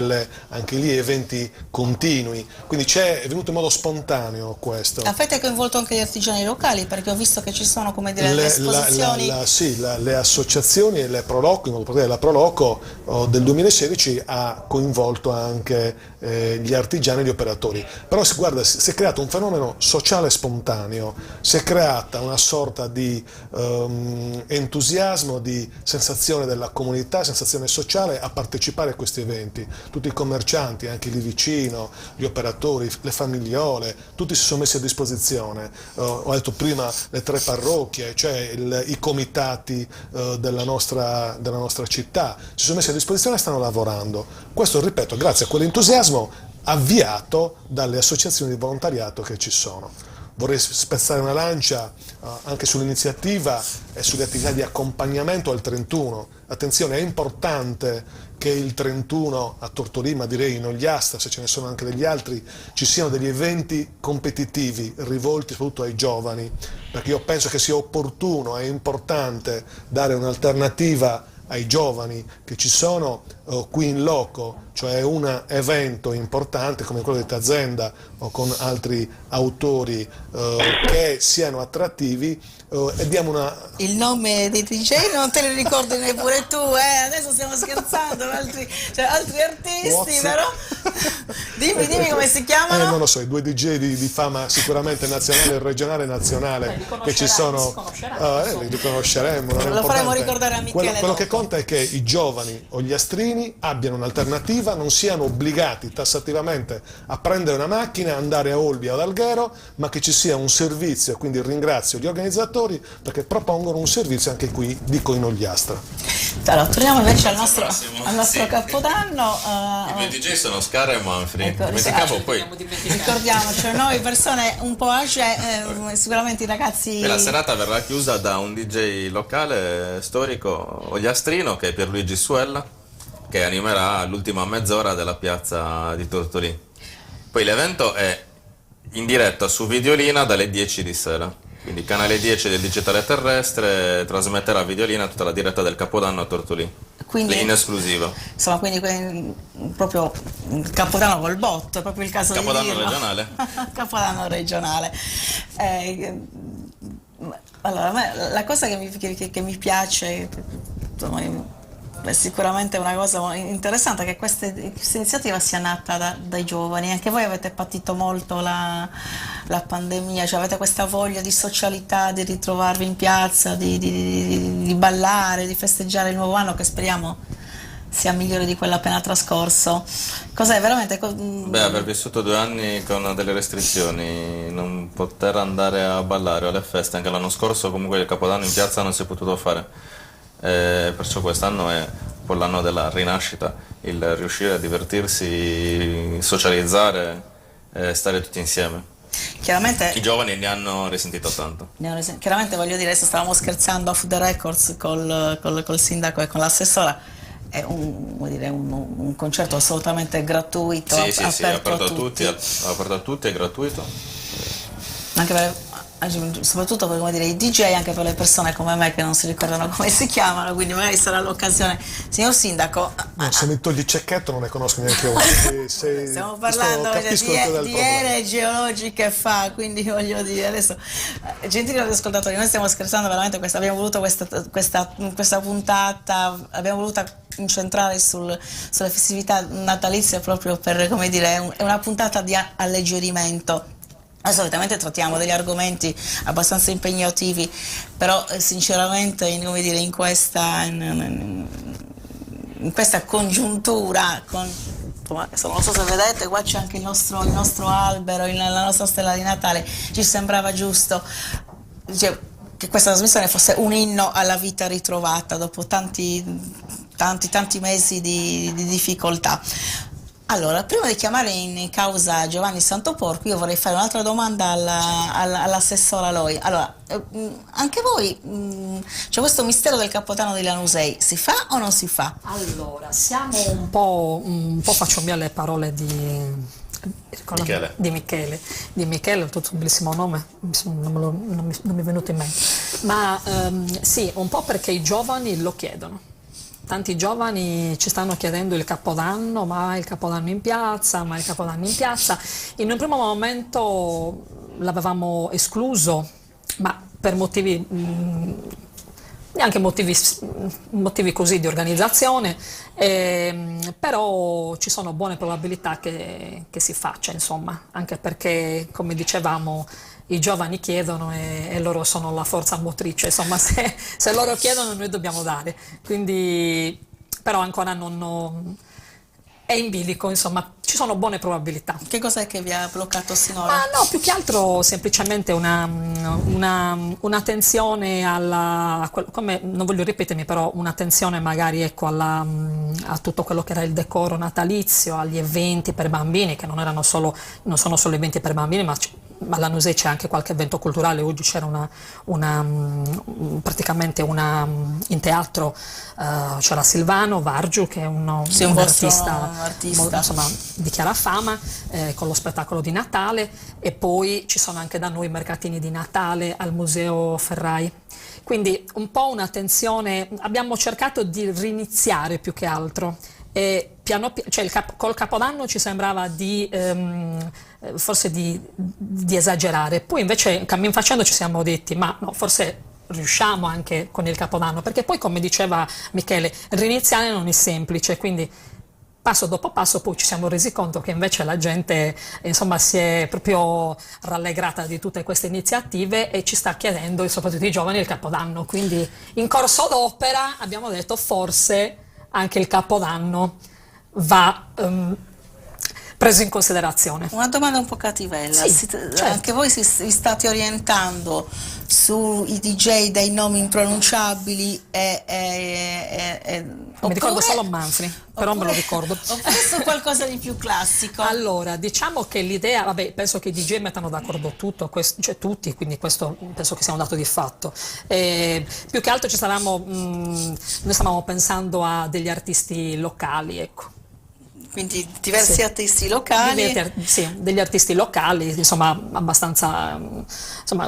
anche lì eventi continui, quindi è venuto in modo spontaneo questo. Avete coinvolto anche gli artigiani locali, perché ho visto che ci sono come dire le esposizioni. Le associazioni e le Proloco, in modo particolare la Proloco del 2016 ha coinvolto anche gli artigiani e gli operatori, però guarda, si è creato un fenomeno sociale spontaneo, si è creata una sorta di entusiasmo, di sensazione della comunità, sensazione sociale a partecipare a questi eventi. Tutti i commercianti, anche lì vicino, gli operatori, le famigliole, tutti si sono messi a disposizione. Ho detto prima le 3 parrocchie, cioè i comitati della nostra città, si sono messi a disposizione e stanno lavorando. Questo, ripeto, grazie a quell'entusiasmo avviato dalle associazioni di volontariato che ci sono. Vorrei spezzare una lancia anche sull'iniziativa e sulle attività di accompagnamento al 31. Attenzione, è importante che il 31 a Tortolì, ma direi in Ogliastra, se ce ne sono anche degli altri, ci siano degli eventi competitivi rivolti soprattutto ai giovani, perché io penso che sia opportuno e importante dare un'alternativa ai giovani che ci sono qui in loco, cioè un evento importante come quello di Tazenda o con altri autori che siano attrattivi e diamo Il nome dei DJ non te lo ricordi neppure tu, adesso stiamo scherzando, altri artisti, però dimmi come si chiamano? Non lo so, i 2 DJ di fama sicuramente nazionale, regionale e nazionale che ci sono, li riconosceremo. Lo faremo ricordare a Michele. Quello che conta è che i giovani ogliastrini abbiano un'alternativa, non siano obbligati tassativamente a prendere una macchina, andare a Olbia o ad Alghero, ma che ci sia un servizio, quindi ringrazio gli organizzatori perché propongono un servizio anche qui, dico in Ogliastra. Allora, torniamo invece al nostro Capodanno. I miei DJ sono Scara e Manfred. Ricordiamoci, noi persone un po' age, sicuramente i ragazzi. E la serata verrà chiusa da un DJ locale storico ogliastrino che è Pierluigi Suella, che animerà l'ultima mezz'ora della piazza di Tortolì. Poi l'evento è in diretta su Videolina dalle 10 di sera. Quindi canale 10 del digitale terrestre trasmetterà a Videolina tutta la diretta del Capodanno a Tortolì, quindi, in esclusiva. Insomma, quindi proprio il Capodanno col botto, è proprio il caso Capodanno di dirlo. regionale. Capodanno regionale. Allora, a me la cosa che mi piace, insomma, è sicuramente una cosa interessante che questa iniziativa sia nata dai giovani. Anche voi avete patito molto la pandemia, cioè avete questa voglia di socialità, di ritrovarvi in piazza, di ballare, di festeggiare il nuovo anno che speriamo sia migliore di quello appena trascorso. Cos'è veramente? Aver vissuto 2 anni con delle restrizioni, non poter andare a ballare o alle feste, anche l'anno scorso comunque il Capodanno in piazza non si è potuto fare. Perciò quest'anno è un po' l'anno della rinascita, il riuscire a divertirsi, socializzare, stare tutti insieme. Chiaramente i giovani ne hanno risentito tanto. Chiaramente, voglio dire, adesso stavamo scherzando off the records col sindaco e con l'assessora. È un concerto assolutamente gratuito, sì, aperto a tutti, è gratuito. Anche per soprattutto per, come dire, i DJ, anche per le persone come me che non si ricordano come si chiamano, quindi magari sarà l'occasione. Signor Sindaco, no, se mi togli il cecchetto non ne conosco neanche uno. Stiamo parlando di ere geologiche fa, quindi voglio dire adesso, gentili ascoltatori, noi stiamo scherzando veramente, abbiamo voluto questa puntata, abbiamo voluto incentrare sulle festività natalizie proprio per, come dire, è una puntata di alleggerimento. Noi solitamente trattiamo degli argomenti abbastanza impegnativi, però sinceramente in questa congiuntura, non so se vedete, qua c'è anche il nostro albero, la nostra stella di Natale, ci sembrava giusto che questa trasmissione fosse un inno alla vita ritrovata dopo tanti mesi di difficoltà. Allora, prima di chiamare in causa Giovanni Santoporco, io vorrei fare un'altra domanda all'assessora Loi. Allora, anche voi, c'è questo mistero del Capodanno di Lanusei, si fa o non si fa? Allora, siamo un po' faccio mie le parole di Michele. Di Michele, tutto un bellissimo nome, non mi è venuto in mente. Ma sì, un po' perché i giovani lo chiedono. Tanti giovani ci stanno chiedendo il Capodanno, ma il Capodanno in piazza, ma il Capodanno in piazza. In un primo momento l'avevamo escluso, ma per motivi, neanche motivi così di organizzazione, però ci sono buone probabilità che si faccia, insomma, anche perché, come dicevamo, i giovani chiedono e loro sono la forza motrice, insomma, se loro chiedono noi dobbiamo dare, quindi però ancora non è in bilico, insomma, ci sono buone probabilità. Che cos'è che vi ha bloccato sinora? Ma no, più che altro semplicemente un'attenzione come non voglio ripetermi, però un'attenzione magari, ecco, a tutto quello che era il decoro natalizio, agli eventi per bambini, che non sono solo eventi per bambini, ma alla Lanusei c'è anche qualche evento culturale. Oggi c'era praticamente in teatro c'era Silvano Vargiu, che è un artista insomma, di chiara fama, con lo spettacolo di Natale, e poi ci sono anche da noi mercatini di Natale al Museo Ferrai. Quindi un po' un'attenzione, abbiamo cercato di riniziare più che altro. E col Capodanno ci sembrava forse di esagerare, poi invece cammin facendo ci siamo detti ma no, forse riusciamo anche con il Capodanno, perché poi, come diceva Michele, riniziare non è semplice, quindi passo dopo passo poi ci siamo resi conto che invece la gente, insomma, si è proprio rallegrata di tutte queste iniziative e ci sta chiedendo, e soprattutto i giovani, il Capodanno. Quindi in corso d'opera abbiamo detto forse anche il Capodanno va preso in considerazione. Una domanda un po' cattivella, sì, certo. Anche voi vi state orientando sui DJ dei nomi impronunciabili mi ricordo solo Manfred, però me lo ricordo. Oppure su qualcosa di più classico? Allora, diciamo che l'idea, vabbè, penso che i DJ mettano d'accordo tutti, quindi questo penso che sia un dato di fatto. Più che altro noi stavamo pensando a degli artisti locali, ecco. Quindi diversi artisti locali? Sì, degli artisti locali, insomma, abbastanza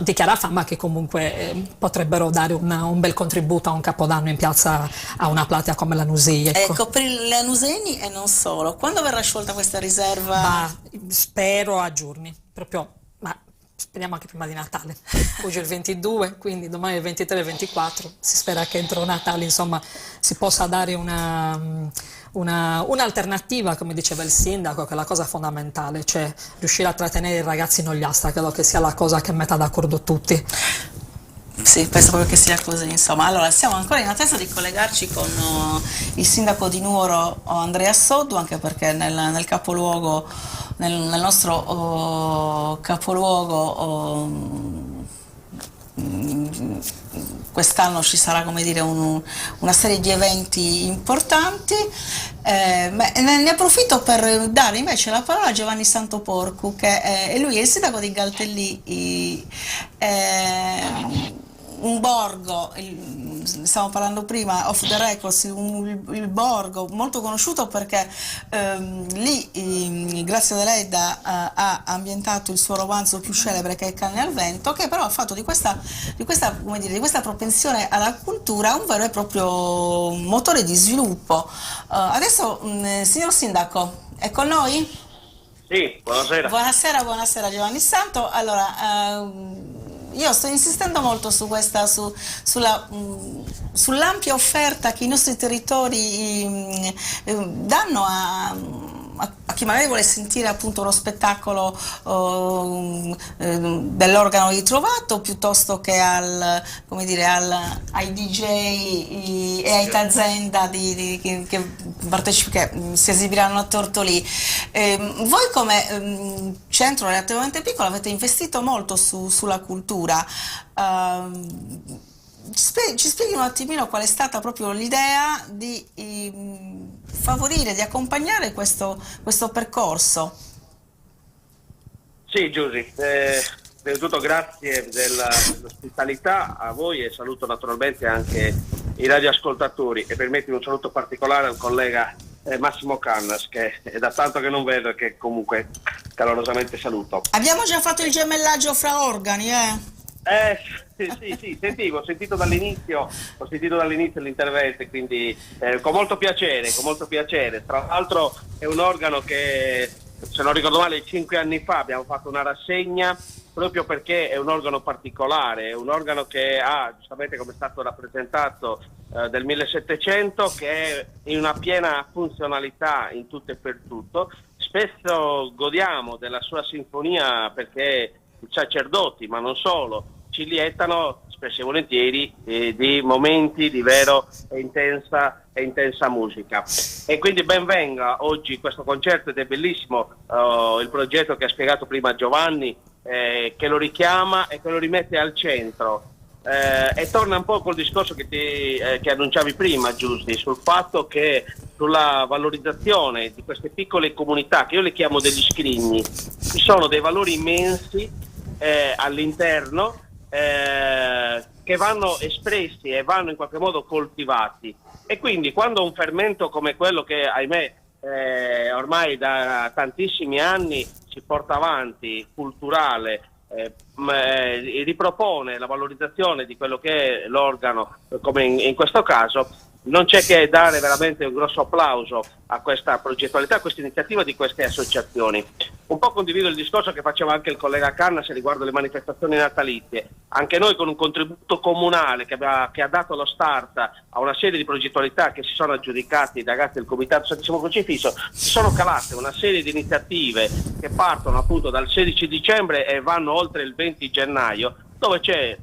di chiara fama, che comunque potrebbero dare un bel contributo a un Capodanno in piazza, a una platea come la Lanusei. Ecco, per le lanuseni e non solo, quando verrà sciolta questa riserva? Spero a giorni, proprio, ma speriamo anche prima di Natale. Oggi è il 22, quindi domani è il 23 e il 24, si spera che entro Natale, insomma, si possa dare un'alternativa, come diceva il sindaco, che è la cosa fondamentale, cioè riuscire a trattenere i ragazzi in Ogliastra. Credo che sia la cosa che metta d'accordo tutti. Sì, penso proprio che sia così, insomma. Allora, siamo ancora in attesa di collegarci con il sindaco di Nuoro, Andrea Soddu, anche perché nel capoluogo, nel nostro capoluogo, quest'anno ci sarà, come dire, una serie di eventi importanti. Ne approfitto per dare invece la parola a Giovanni Santoporcu, che lui è il sindaco di Galtellì. un borgo, stiamo parlando prima, off the records, il borgo molto conosciuto perché lì Grazia Deledda ha ambientato il suo romanzo più celebre, che è Canne al vento, che però ha fatto di questa propensione alla cultura un vero e proprio motore di sviluppo. Adesso, signor Sindaco, è con noi? Sì, buonasera. Buonasera Giovanni Santo. Allora, io sto insistendo molto su sull'ampia offerta che i nostri territori danno a chi magari vuole sentire appunto lo spettacolo dell'organo ritrovato, piuttosto che ai DJ e ai Tazenda che si esibiranno a Tortolì. Voi come centro relativamente piccolo avete investito molto sulla cultura. Ci spieghi un attimino qual è stata proprio l'idea di favorire, di accompagnare questo percorso? Sì, Giusy, prima di tutto grazie dell'ospitalità a voi e saluto naturalmente anche i radioascoltatori e permettimi un saluto particolare al collega Massimo Cannas, che è da tanto che non vedo e che comunque calorosamente saluto. Abbiamo già fatto il gemellaggio fra organi, Sì, ho sentito dall'inizio l'intervento, quindi con molto piacere. Tra l'altro è un organo che, se non ricordo male, 5 anni fa abbiamo fatto una rassegna proprio perché è un organo particolare, è un organo che ha, giustamente come è stato rappresentato, del 1700, che è in una piena funzionalità in tutto e per tutto. Spesso godiamo della sua sinfonia perché i sacerdoti, ma non solo, ci lietano spesso e volentieri di momenti di vero e intensa musica. E quindi ben venga oggi questo concerto, ed è bellissimo il progetto che ha spiegato prima Giovanni, che lo richiama e che lo rimette al centro. E torna un po' col discorso che annunciavi prima, Giusy, sul fatto che sulla valorizzazione di queste piccole comunità, che io le chiamo degli scrigni, ci sono dei valori immensi all'interno, che vanno espressi e vanno in qualche modo coltivati, e quindi quando un fermento come quello che, ahimè, ormai da tantissimi anni si porta avanti, culturale, ripropone la valorizzazione di quello che è l'organo, come in questo caso, non c'è che dare veramente un grosso applauso a questa progettualità, a questa iniziativa di queste associazioni. Un po' condivido il discorso che faceva anche il collega Cannas riguardo le manifestazioni natalizie. Anche noi, con un contributo comunale che ha dato lo start a una serie di progettualità che si sono aggiudicati i ragazzi del Comitato Santissimo Crocifisso, si sono calate una serie di iniziative che partono appunto dal 16 dicembre e vanno oltre il 20 gennaio, dove c'è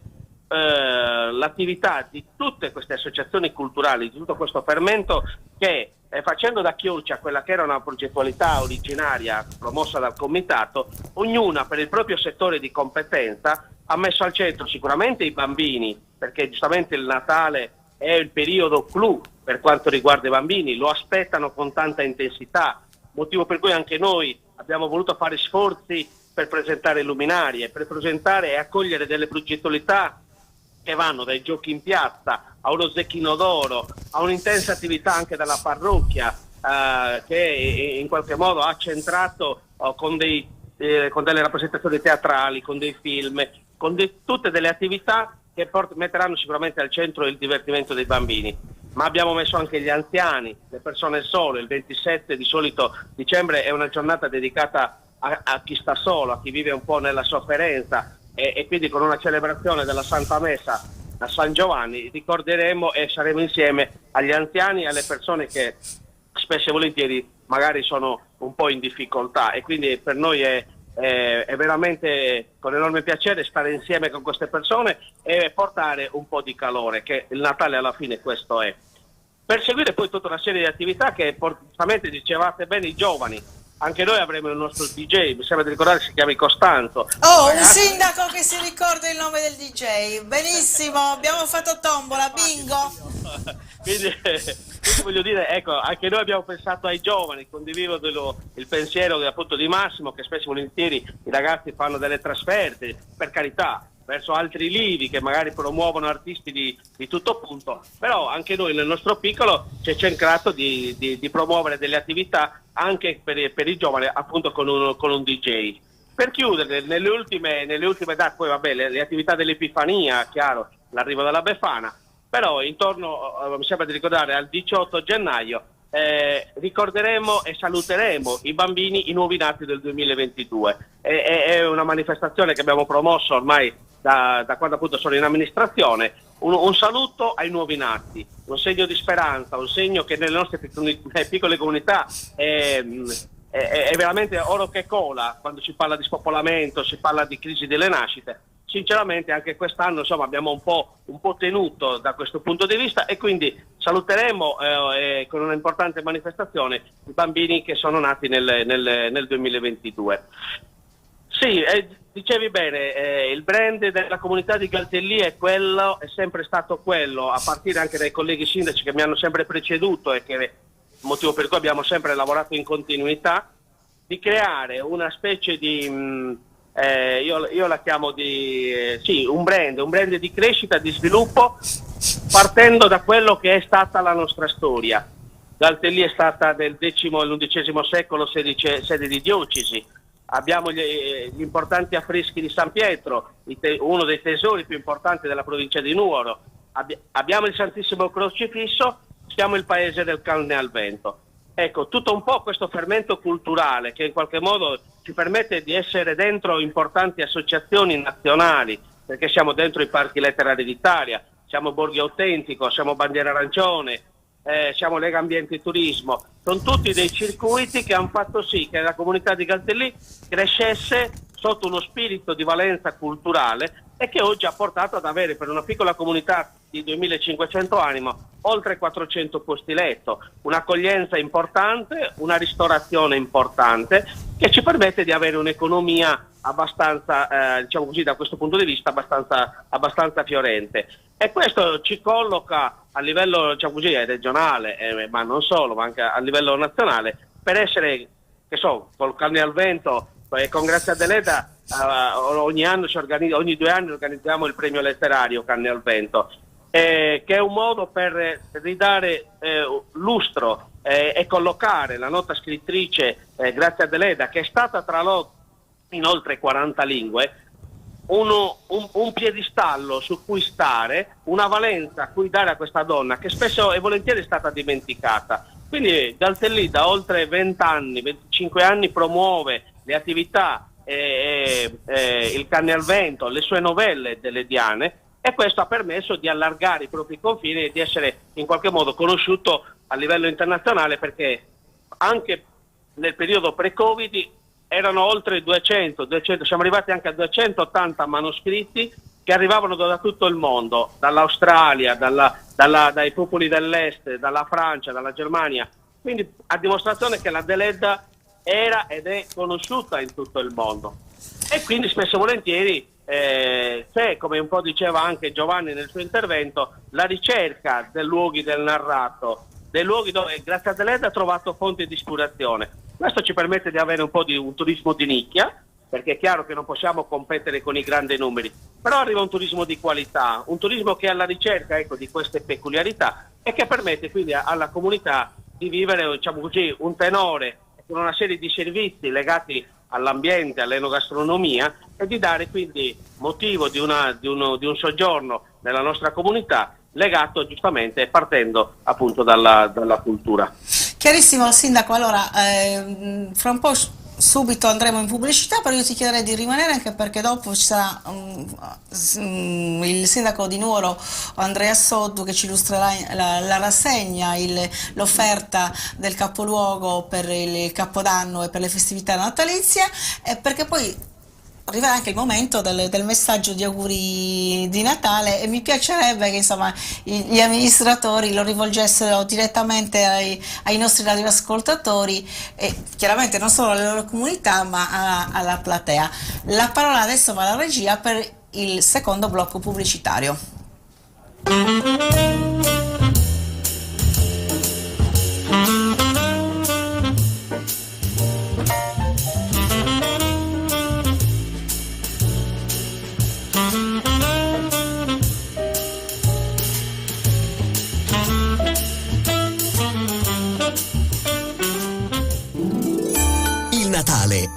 l'attività di tutte queste associazioni culturali, di tutto questo fermento che, facendo da chioccia a quella che era una progettualità originaria promossa dal comitato, ognuna per il proprio settore di competenza ha messo al centro sicuramente i bambini, perché giustamente il Natale è il periodo clou per quanto riguarda i bambini, lo aspettano con tanta intensità, motivo per cui anche noi abbiamo voluto fare sforzi per presentare luminarie, per presentare e accogliere delle progettualità che vanno dai giochi in piazza a uno zecchino d'oro, a un'intensa attività anche dalla parrocchia, che in qualche modo ha centrato con delle rappresentazioni teatrali, con dei film, con tutte delle attività che metteranno sicuramente al centro il divertimento dei bambini. Ma abbiamo messo anche gli anziani, le persone sole. Il 27 di solito dicembre è una giornata dedicata a chi sta solo, a chi vive un po' nella sofferenza, e quindi con una celebrazione della Santa Messa a San Giovanni ricorderemo e saremo insieme agli anziani e alle persone che spesso e volentieri magari sono un po' in difficoltà, e quindi per noi è veramente con enorme piacere stare insieme con queste persone e portare un po' di calore, che il Natale alla fine questo è. Per seguire poi tutta una serie di attività che giustamente dicevate bene, i giovani. Anche noi avremo il nostro DJ, mi sembra di ricordare che si chiami Costanzo. Un sindaco che si ricorda il nome del DJ. Benissimo, abbiamo fatto tombola, bingo. Quindi voglio dire, ecco, anche noi abbiamo pensato ai giovani, condivido il pensiero appunto di Massimo, che spesso e volentieri i ragazzi fanno delle trasferte, per carità, verso altri lidi che magari promuovono artisti di tutto punto, però anche noi nel nostro piccolo ci è cercato di promuovere delle attività anche per i giovani, appunto con un DJ. Per chiudere, nelle ultime date, poi vabbè, le attività dell'Epifania, chiaro, l'arrivo della Befana, però intorno, mi sembra di ricordare, al 18 gennaio ricorderemo e saluteremo i bambini, i nuovi nati del 2022. È una manifestazione che abbiamo promosso ormai da quando appunto sono in amministrazione, un saluto ai nuovi nati, un segno di speranza, un segno che nelle nostre piccole comunità è veramente oro che cola quando si parla di spopolamento, si parla di crisi delle nascite. Sinceramente anche quest'anno insomma abbiamo un po' tenuto da questo punto di vista, e quindi saluteremo con una importante manifestazione i bambini che sono nati nel 2022. Sì, dicevi bene, il brand della comunità di Galtellì è sempre stato quello, a partire anche dai colleghi sindaci che mi hanno sempre preceduto e che motivo per cui abbiamo sempre lavorato in continuità, di creare una specie di io la chiamo un brand di crescita, di sviluppo, partendo da quello che è stata la nostra storia. Galtellì è stata nel X e l'XI secolo sede di diocesi. Abbiamo gli importanti affreschi di San Pietro, uno dei tesori più importanti della provincia di Nuoro. Abbiamo il Santissimo Crocifisso, siamo il paese del canne al vento. Ecco, tutto un po' questo fermento culturale che in qualche modo ci permette di essere dentro importanti associazioni nazionali, perché siamo dentro i parchi letterari d'Italia, siamo Borghi Autentico, siamo Bandiera Arancione, siamo Lega Ambiente e Turismo. Sono tutti dei circuiti che hanno fatto sì che la comunità di Galtellì crescesse sotto uno spirito di valenza culturale e che oggi ha portato ad avere, per una piccola comunità di 2500 anime, oltre 400 posti letto, un'accoglienza importante, una ristorazione importante che ci permette di avere un'economia abbastanza, diciamo così, da questo punto di vista abbastanza fiorente. E questo ci colloca a livello, diciamo così, regionale, ma non solo, ma anche a livello nazionale, per essere, che so, col canne al vento e con Grazia Deledda ogni 2 anni organizziamo il premio letterario Canne al Vento, che è un modo per ridare lustro e collocare la nota scrittrice Grazia Deledda, che è stata tradotto in oltre 40 lingue, un piedistallo su cui stare, una valenza a cui dare a questa donna che spesso e volentieri è stata dimenticata. Quindi Galtellì da oltre 25 anni promuove le attività, il canne al vento, le sue novelle delle Diane, e questo ha permesso di allargare i propri confini e di essere in qualche modo conosciuto a livello internazionale, perché anche nel periodo pre-Covid erano oltre 200, siamo arrivati anche a 280 manoscritti che arrivavano da tutto il mondo, dall'Australia, dai popoli dell'est, dalla Francia, dalla Germania, quindi a dimostrazione che la Deledda era ed è conosciuta in tutto il mondo. E quindi spesso e volentieri c'è, come un po' diceva anche Giovanni nel suo intervento, la ricerca dei luoghi del narrato, dei luoghi dove Grazia Deledda ha trovato fonti di ispirazione. Questo ci permette di avere un po' di un turismo di nicchia, perché è chiaro che non possiamo competere con i grandi numeri, però arriva un turismo di qualità, un turismo che è alla ricerca, ecco, di queste peculiarità e che permette quindi alla comunità di vivere, diciamo così, un tenore con una serie di servizi legati all'ambiente, all'enogastronomia, e di dare quindi motivo di un soggiorno nella nostra comunità legato giustamente partendo appunto dalla cultura. Chiarissimo Sindaco, allora fra un po' subito andremo in pubblicità, però io ti chiederei di rimanere anche perché dopo ci sarà il Sindaco di Nuoro Andrea Soddu che ci illustrerà la rassegna, l'offerta del capoluogo per il Capodanno e per le festività natalizie, perché poi arriverà anche il momento del messaggio di auguri di Natale e mi piacerebbe che insomma gli amministratori lo rivolgessero direttamente ai nostri radioascoltatori e chiaramente non solo alle loro comunità ma alla platea. La parola adesso va alla regia per il secondo blocco pubblicitario.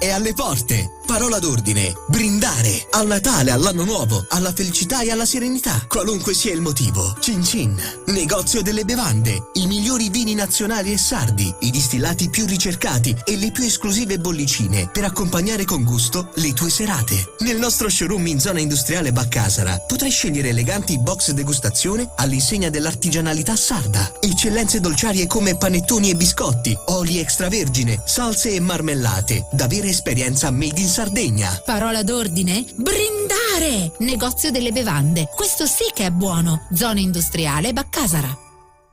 è alle porte. Parola d'ordine: brindare. Al Natale, all'anno nuovo, alla felicità e alla serenità. Qualunque sia il motivo. Cin Cin. Negozio delle bevande. I migliori vini nazionali e sardi, i distillati più ricercati e le più esclusive bollicine per accompagnare con gusto le tue serate. Nel nostro showroom in zona industriale Baccasara potrai scegliere eleganti box degustazione all'insegna dell'artigianalità sarda. Eccellenze dolciarie come panettoni e biscotti, oli extravergine, salse e marmellate. Da vera esperienza made in Sardegna. Parola d'ordine: brindare! Negozio delle bevande. Questo sì che è buono. Zona industriale Baccasara.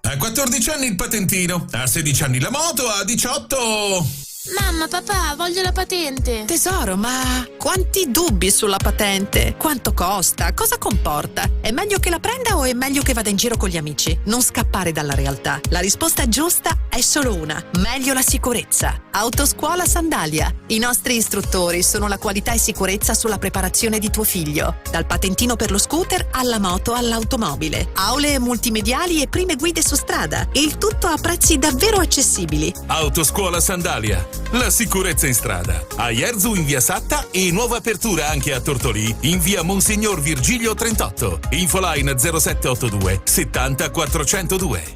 A 14 anni il patentino, a 16 anni la moto, a 18... Mamma, papà, voglio la patente. Tesoro, ma quanti dubbi sulla patente? Quanto costa? Cosa comporta? È meglio che la prenda o è meglio che vada in giro con gli amici? Non scappare dalla realtà. La risposta giusta è solo una: meglio la sicurezza. Autoscuola Sandalia. I nostri istruttori sono la qualità e sicurezza sulla preparazione di tuo figlio. Dal patentino per lo scooter alla moto all'automobile. Aule multimediali e prime guide su strada. Il tutto a prezzi davvero accessibili. Autoscuola Sandalia. La sicurezza in strada. A Ierzu in via Satta e nuova apertura anche a Tortolì in via Monsignor Virgilio 38. Infoline 0782 70 402.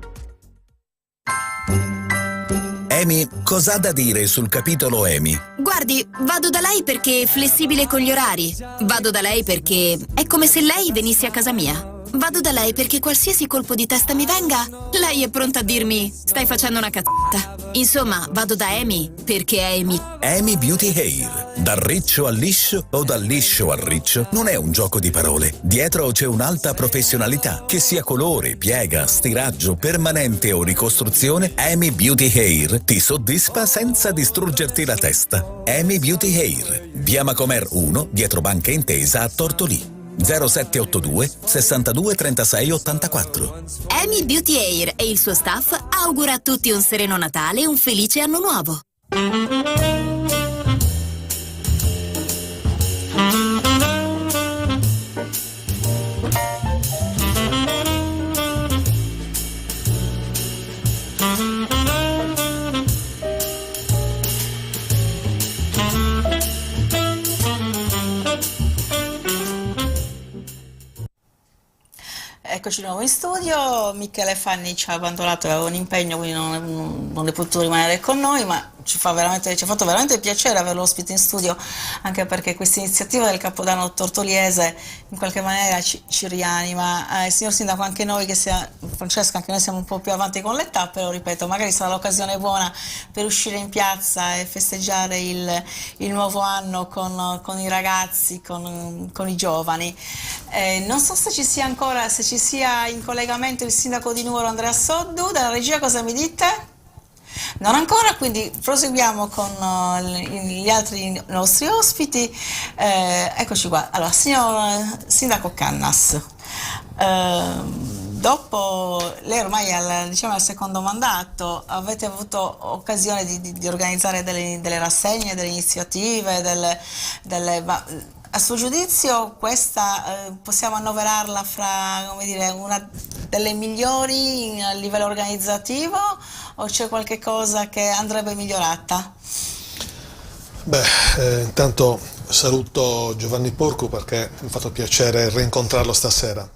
EMI, cos'ha da dire sul capitolo EMI? Guardi, vado da lei perché è flessibile con gli orari. Vado da lei perché è come se lei venisse a casa mia. Vado da lei perché qualsiasi colpo di testa mi venga, lei è pronta a dirmi: stai facendo una cazzata. Insomma, vado da Amy perché Amy. EMI Beauty Hair. Dal riccio al liscio o dal liscio al riccio non è un gioco di parole. Dietro c'è un'alta professionalità. Che sia colore, piega, stiraggio, permanente o ricostruzione, EMI Beauty Hair ti soddisfa senza distruggerti la testa. EMI Beauty Hair. Via Macomer 1, dietro Banca Intesa a Tortolì. 0782 62 36 84. Amy Beauty Hair e il suo staff augura a tutti un sereno Natale e un felice anno nuovo. Eccoci di nuovo in studio. Michele Fanni ci ha abbandonato, aveva un impegno, quindi non è potuto rimanere con noi, ma ci ha fatto veramente piacere averlo ospite in studio, anche perché questa iniziativa del Capodanno tortoliese in qualche maniera ci rianima. Signor Sindaco, anche noi Francesca, anche noi siamo un po' più avanti con l'età, però ripeto, magari sarà l'occasione buona per uscire in piazza e festeggiare il nuovo anno con i ragazzi, con i giovani. Non so se ci sia in collegamento il sindaco di Nuoro Andrea Soddu. Dalla regia cosa mi dite? Non ancora, quindi proseguiamo con gli altri nostri ospiti. Eccoci qua. Allora, signor Sindaco Cannas, dopo lei ormai al secondo mandato, avete avuto occasione di organizzare delle rassegne, delle iniziative, a suo giudizio questa possiamo annoverarla fra, come dire, una delle migliori a livello organizzativo, o c'è qualche cosa che andrebbe migliorata? Intanto saluto Giovanni Porcu perché mi ha fatto piacere rincontrarlo stasera.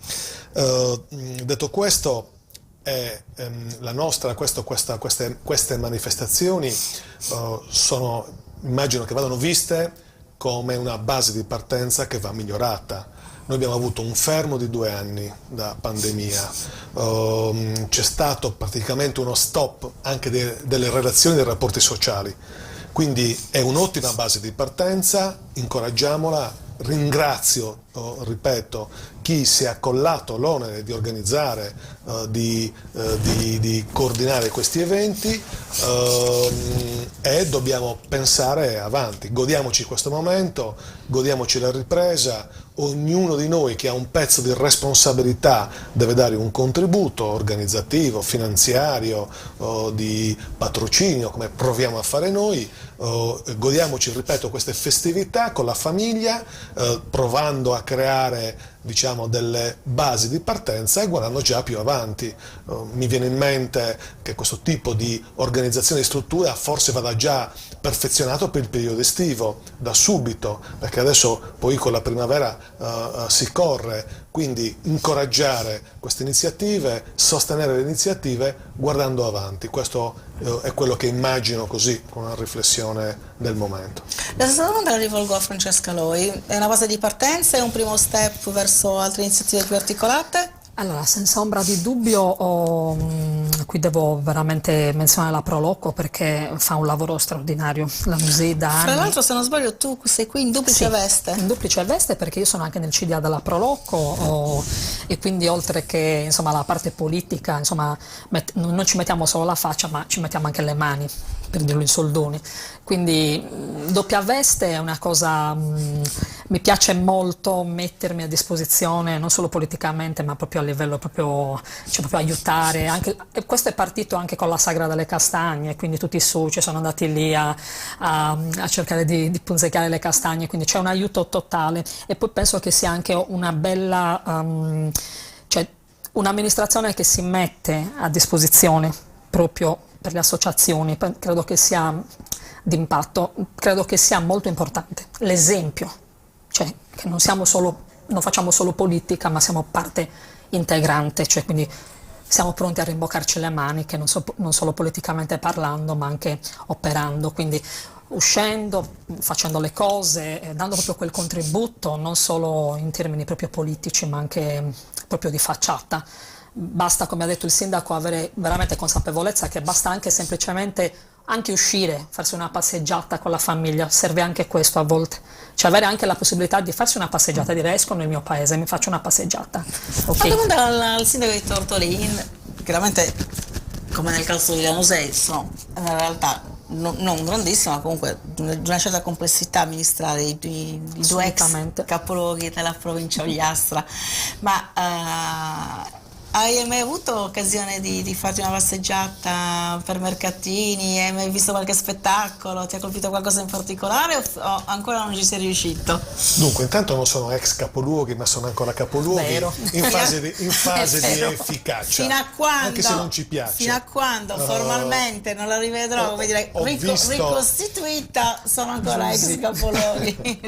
Detto questo, queste manifestazioni immagino che vadano viste come una base di partenza che va migliorata. Noi abbiamo avuto un fermo di 2 anni da pandemia, c'è stato praticamente uno stop anche delle relazioni e dei rapporti sociali, quindi è un'ottima base di partenza, incoraggiamola. Ringrazio, ripeto, chi si è accollato l'onere di organizzare, di coordinare questi eventi, e dobbiamo pensare avanti. Godiamoci questo momento, godiamoci la ripresa. Ognuno di noi che ha un pezzo di responsabilità deve dare un contributo organizzativo, finanziario, di patrocinio, come proviamo a fare noi. Godiamoci, ripeto, queste festività con la famiglia, provando a creare diciamo, delle basi di partenza e guardando già più avanti. Mi viene in mente che questo tipo di organizzazione di struttura forse vada già perfezionato per il periodo estivo, da subito, perché adesso poi con la primavera si corre, quindi incoraggiare queste iniziative, sostenere le iniziative guardando avanti. Questo è quello che immagino così, con una riflessione del momento. La stessa domanda la rivolgo a Francesca Loi. È una base di partenza, è un primo step verso altre iniziative più articolate? Allora, senza ombra di dubbio, qui devo veramente menzionare la Proloco perché fa un lavoro straordinario, la Musei da anni. Fra l'altro, se non sbaglio, tu sei qui in duplice veste. In duplice veste perché io sono anche nel CDA della Proloco e quindi oltre che insomma la parte politica, insomma non ci mettiamo solo la faccia ma ci mettiamo anche le mani, per dirlo in soldoni. Quindi doppia veste è una cosa, mi piace molto mettermi a disposizione non solo politicamente ma proprio a livello proprio aiutare, anche, e questo è partito anche con la Sagra delle Castagne, quindi tutti i soci sono andati lì a cercare di punzecchiare le castagne, quindi c'è un aiuto totale e poi penso che sia anche una bella, cioè un'amministrazione che si mette a disposizione proprio per le associazioni, credo che sia d'impatto, credo che sia molto importante l'esempio, cioè che non facciamo solo politica ma siamo parte integrante, cioè quindi siamo pronti a rimboccarci le maniche non solo politicamente parlando ma anche operando, quindi uscendo, facendo le cose, dando proprio quel contributo non solo in termini proprio politici ma anche proprio di facciata. Basta, come ha detto il sindaco, avere veramente consapevolezza che basta anche semplicemente anche uscire, farsi una passeggiata con la famiglia, serve anche questo a volte, cioè avere anche la possibilità di farsi una passeggiata, dire esco nel mio paese, mi faccio una passeggiata. Okay. Una domanda al sindaco di Tortolì, chiaramente come nel caso di Lanusei sono in realtà non grandissima, comunque di una certa complessità amministrare i due ex capoluoghi della provincia Ogliastra, ma hai mai avuto occasione di farti una passeggiata per mercatini? Hai mai visto qualche spettacolo? Ti ha colpito qualcosa in particolare o ancora non ci sei riuscito? Dunque, intanto non sono ex capoluoghi, ma sono ancora capoluoghi in fase di efficacia. Fino a quando? Anche se non ci piace. Fino a quando formalmente non la rivedrò, come dire, ricostituita, sono ancora ex capoluoghi.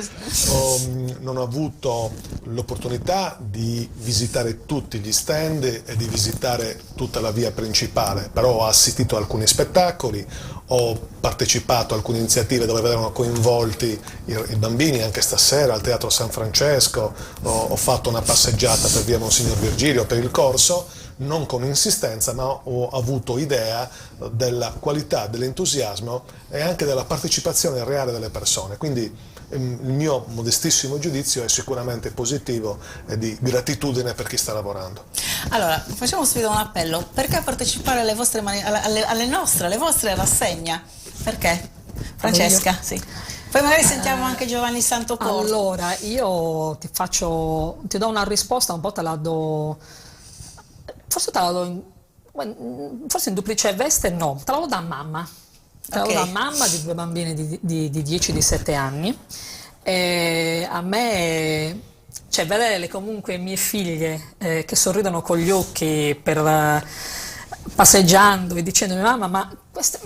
Non ho avuto l'opportunità di visitare tutti gli stand e di visitare tutta la via principale, però ho assistito a alcuni spettacoli, ho partecipato a alcune iniziative dove erano coinvolti i bambini, anche stasera al Teatro San Francesco ho fatto una passeggiata per via Monsignor Virgilio per il corso, non con insistenza ma ho avuto idea della qualità, dell'entusiasmo e anche della partecipazione reale delle persone, quindi il mio modestissimo giudizio è sicuramente positivo e di gratitudine per chi sta lavorando. Allora, facciamo subito un appello: perché partecipare alle vostre alle vostre rassegne? Perché? Francesca, sì. Poi magari sentiamo anche Giovanni Santoporto. Allora, io ti do una risposta, un po' te la do, forse in duplice veste no, te la do da mamma. Ero la mamma di due bambini di 10 e di 7 anni e a me, cioè vedere comunque mie figlie che sorridono con gli occhi passeggiando e dicendomi mamma ma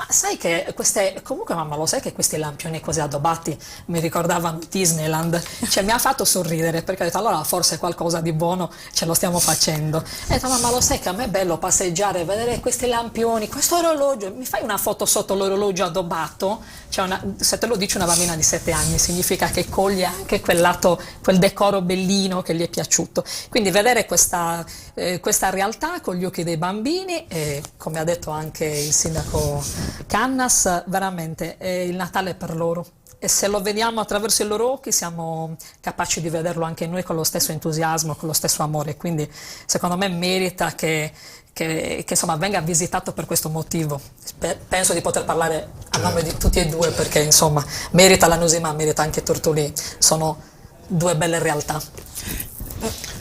sai che queste, comunque mamma lo sai che questi lampioni così addobbati mi ricordavano Disneyland, cioè mi ha fatto sorridere perché ho detto allora forse qualcosa di buono ce lo stiamo facendo e ho detto mamma lo sai che a me è bello passeggiare, vedere questi lampioni, questo orologio, mi fai una foto sotto l'orologio addobbato? Cioè se te lo dice una bambina di 7 anni significa che coglie anche quel lato, quel decoro bellino che gli è piaciuto, quindi vedere questa realtà con gli occhi dei bambini e come ha detto anche il sindaco Cannas, veramente è il Natale per loro e se lo vediamo attraverso i loro occhi siamo capaci di vederlo anche noi con lo stesso entusiasmo, con lo stesso amore, quindi secondo me merita che insomma venga visitato per questo motivo. Penso di poter parlare a nome di tutti e due perché insomma merita la Nusima, merita anche Tortolì, sono due belle realtà.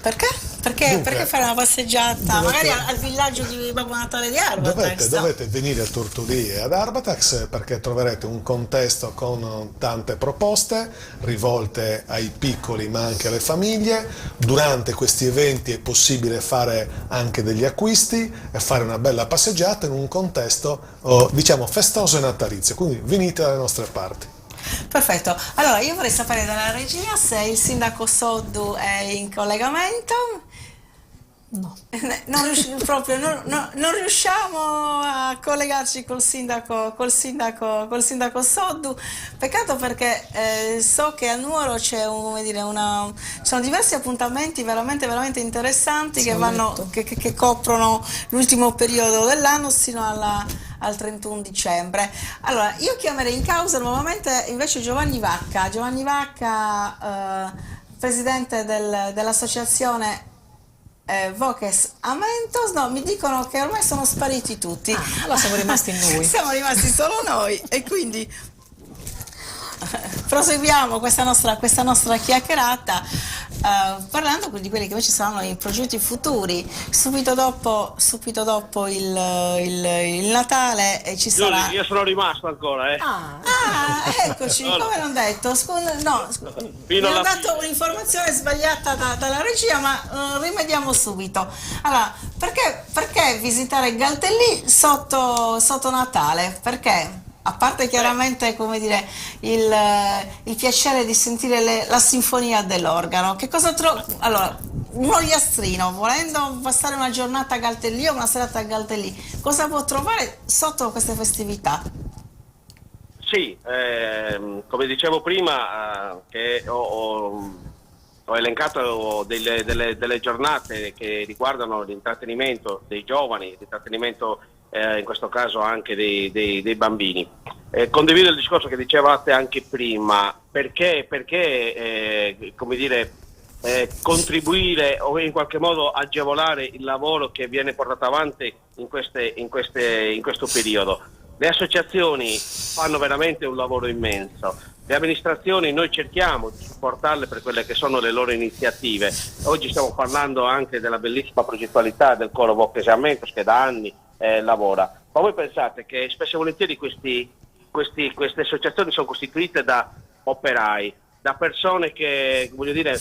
Perché? Perché fare una passeggiata magari al villaggio di Babbo Natale di Arbatax? Dovete venire a Tortolì e ad Arbatax, perché troverete un contesto con tante proposte rivolte ai piccoli ma anche alle famiglie. Durante questi eventi è possibile fare anche degli acquisti e fare una bella passeggiata in un contesto diciamo festoso e natalizio, quindi venite dalle nostre parti. Perfetto, allora io vorrei sapere dalla regia se il sindaco Soddu è in collegamento. No. Non riusciamo a collegarci col sindaco Soddu. Peccato, perché so che a Nuoro c'è sono diversi appuntamenti veramente interessanti che coprono l'ultimo periodo dell'anno sino al 31 dicembre. Allora, io chiamerei in causa nuovamente invece Giovanni Vacca, presidente dell'associazione Voces Amentos. No, mi dicono che ormai sono spariti tutti. Allora siamo rimasti noi. Siamo rimasti solo noi, e quindi proseguiamo questa nostra chiacchierata parlando di quelli che invece saranno i progetti futuri. Subito dopo il Natale ci sarà. Io sono rimasto ancora, Eccoci, come non detto, mi hanno dato un'informazione sbagliata dalla regia, ma rimediamo subito. Allora, perché visitare Galtellì sotto Natale? Perché? A parte chiaramente, come dire, il piacere di sentire la sinfonia dell'organo, che cosa allora, un oliastrino, volendo passare una giornata a Galtellì o una serata a Galtellì, cosa può trovare sotto queste festività? Sì, come dicevo prima, che ho elencato delle giornate che riguardano l'intrattenimento dei giovani, l'intrattenimento in questo caso anche dei bambini. Condivido il discorso che dicevate anche prima, perché come dire, contribuire o in qualche modo agevolare il lavoro che viene portato avanti in questo periodo. Le associazioni fanno veramente un lavoro immenso. Le amministrazioni, noi cerchiamo di supportarle per quelle che sono le loro iniziative. Oggi stiamo parlando anche della bellissima progettualità del coro Voces Amentos, che da anni lavora. Ma voi pensate che spesso e volentieri queste associazioni sono costituite da operai, da persone che, voglio dire,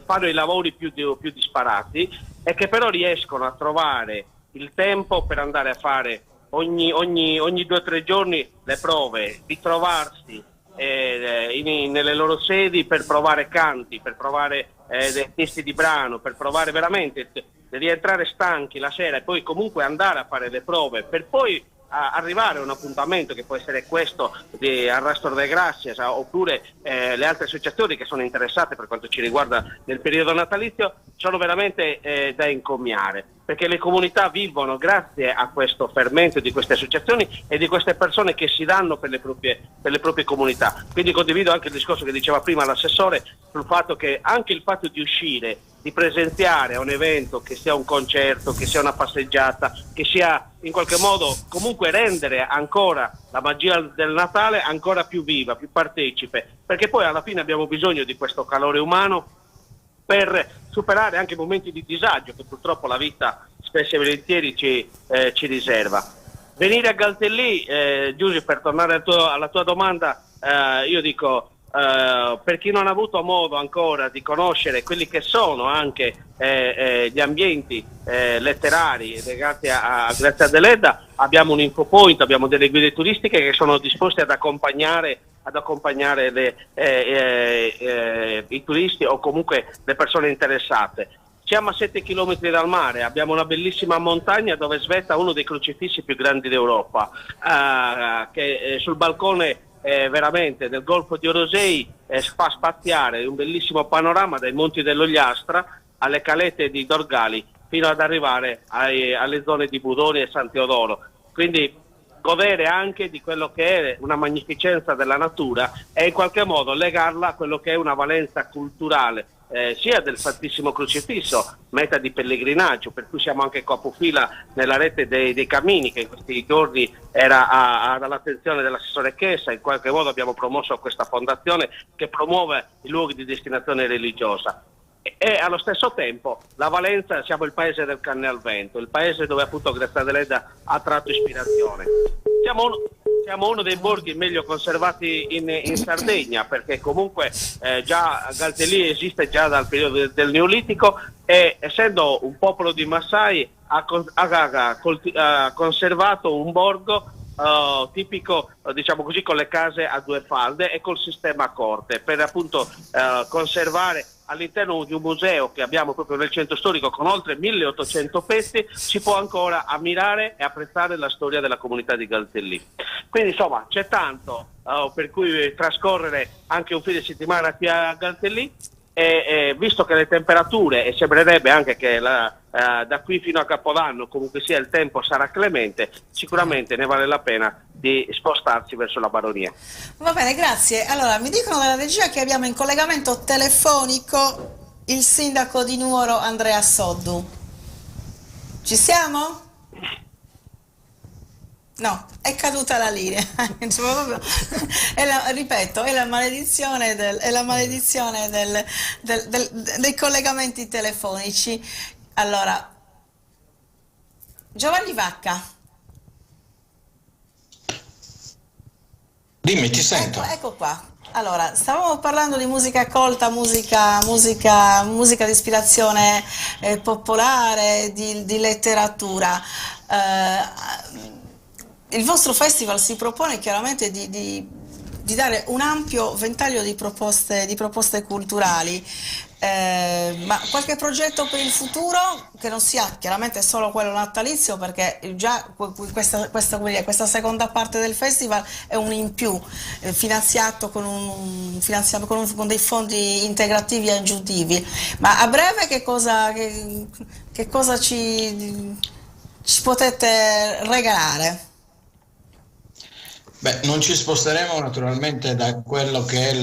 fanno i lavori più disparati, e che però riescono a trovare il tempo per andare a fare ogni 2 o 3 giorni le prove, di trovarsi nelle loro sedi per provare canti, per provare dei testi di brano, per provare veramente rientrare stanchi la sera e poi comunque andare a fare le prove, per poi arrivare a un appuntamento che può essere questo di Arrastro de Gracias, oppure le altre associazioni che sono interessate per quanto ci riguarda nel periodo natalizio, sono veramente da encomiare, perché le comunità vivono grazie a questo fermento di queste associazioni e di queste persone che si danno per le proprie comunità. Quindi condivido anche il discorso che diceva prima l'assessore sul fatto che anche il fatto di uscire, di presenziare a un evento, che sia un concerto, che sia una passeggiata, che sia in qualche modo comunque rendere ancora la magia del Natale ancora più viva, più partecipe, perché poi alla fine abbiamo bisogno di questo calore umano per superare anche momenti di disagio che purtroppo la vita spesso e volentieri ci riserva. Venire a Galtellì, Giusy, per tornare alla tua domanda, io dico, per chi non ha avuto modo ancora di conoscere quelli che sono anche gli ambienti letterari legati grazie a Deledda, abbiamo un infopoint, abbiamo delle guide turistiche che sono disposte ad accompagnare i turisti o comunque le persone interessate. Siamo a 7 km dal mare, abbiamo una bellissima montagna dove svetta uno dei crocifissi più grandi d'Europa, che sul balcone veramente del Golfo di Orosei fa spaziare un bellissimo panorama dai monti dell'Ogliastra alle calette di Dorgali fino ad arrivare alle zone di Budoni e San Teodoro. Quindi godere anche di quello che è una magnificenza della natura e in qualche modo legarla a quello che è una valenza culturale, sia del Santissimo Crocifisso, meta di pellegrinaggio, per cui siamo anche capofila nella rete dei cammini che in questi giorni era all'attenzione dell'assessore Chessa. In qualche modo abbiamo promosso questa fondazione che promuove i luoghi di destinazione religiosa. e allo stesso tempo la Valenza, siamo il paese del canne al vento, il paese dove appunto Gresta Deledda ha tratto ispirazione. Siamo uno dei borghi meglio conservati in Sardegna, perché comunque già Galtellì esiste già dal periodo del Neolitico e essendo un popolo di Massai ha conservato un borgo tipico, diciamo così, con le case a due falde e col sistema a corte, per appunto conservare all'interno di un museo che abbiamo proprio nel centro storico con oltre 1800 pezzi, si può ancora ammirare e apprezzare la storia della comunità di Galtellì. Quindi insomma c'è tanto per cui trascorrere anche un fine settimana qui a Galtellì e visto che le temperature, e sembrerebbe anche che da qui fino a Capodanno comunque sia il tempo sarà clemente, sicuramente ne vale la pena di spostarsi verso la baronia. Va bene, grazie. Allora, mi dicono dalla regia che abbiamo in collegamento telefonico il sindaco di Nuoro Andrea Soddu. Ci siamo? No, è caduta la linea. Ripeto, è la maledizione dei collegamenti telefonici. Allora, Giovanni Vacca. Dimmi, ti sento. Ecco qua. Allora, stavamo parlando di musica colta, musica di ispirazione popolare, di letteratura. Il vostro festival si propone chiaramente di dare un ampio ventaglio di proposte culturali. Ma qualche progetto per il futuro che non sia chiaramente solo quello natalizio, perché già questa seconda parte del festival è un in più finanziato con dei fondi integrativi e aggiuntivi, ma a breve che cosa ci potete regalare? Beh, non ci sposteremo naturalmente da quello che è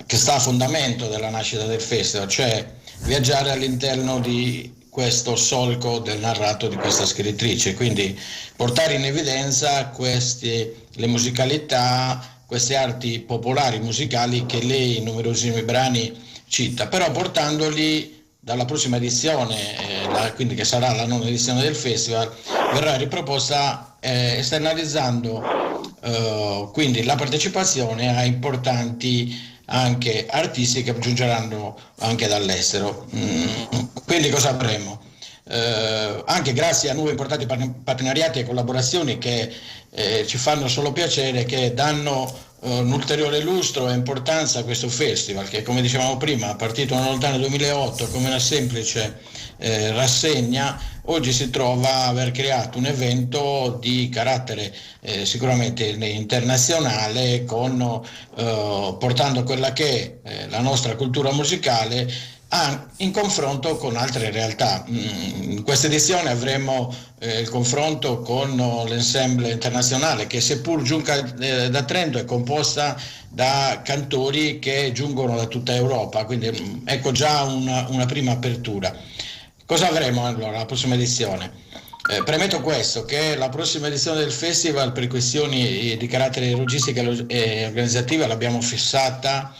che sta a fondamento della nascita del festival, cioè viaggiare all'interno di questo solco del narrato di questa scrittrice, quindi portare in evidenza le musicalità, queste arti popolari musicali che lei in numerosissimi brani cita, però portandoli dalla prossima edizione, quindi che sarà la 9ª edizione del festival, verrà riproposta esternalizzando quindi la partecipazione a importanti anche artisti che giungeranno anche dall'estero. Quindi cosa avremo? Anche grazie a nuovi importanti partenariati e collaborazioni che ci fanno solo piacere, che danno un ulteriore lustro e importanza a questo festival che, come dicevamo prima, è partito nel lontano 2008 come una semplice rassegna, oggi si trova a aver creato un evento di carattere sicuramente internazionale, portando quella che è la nostra cultura musicale in confronto con altre realtà. In questa edizione avremo il confronto con l'ensemble internazionale che, seppur giunga da Trento, è composta da cantori che giungono da tutta Europa, quindi ecco già una prima apertura. Cosa avremo allora la prossima edizione? Premetto questo, che la prossima edizione del festival, per questioni di carattere logistico e organizzativo, l'abbiamo fissata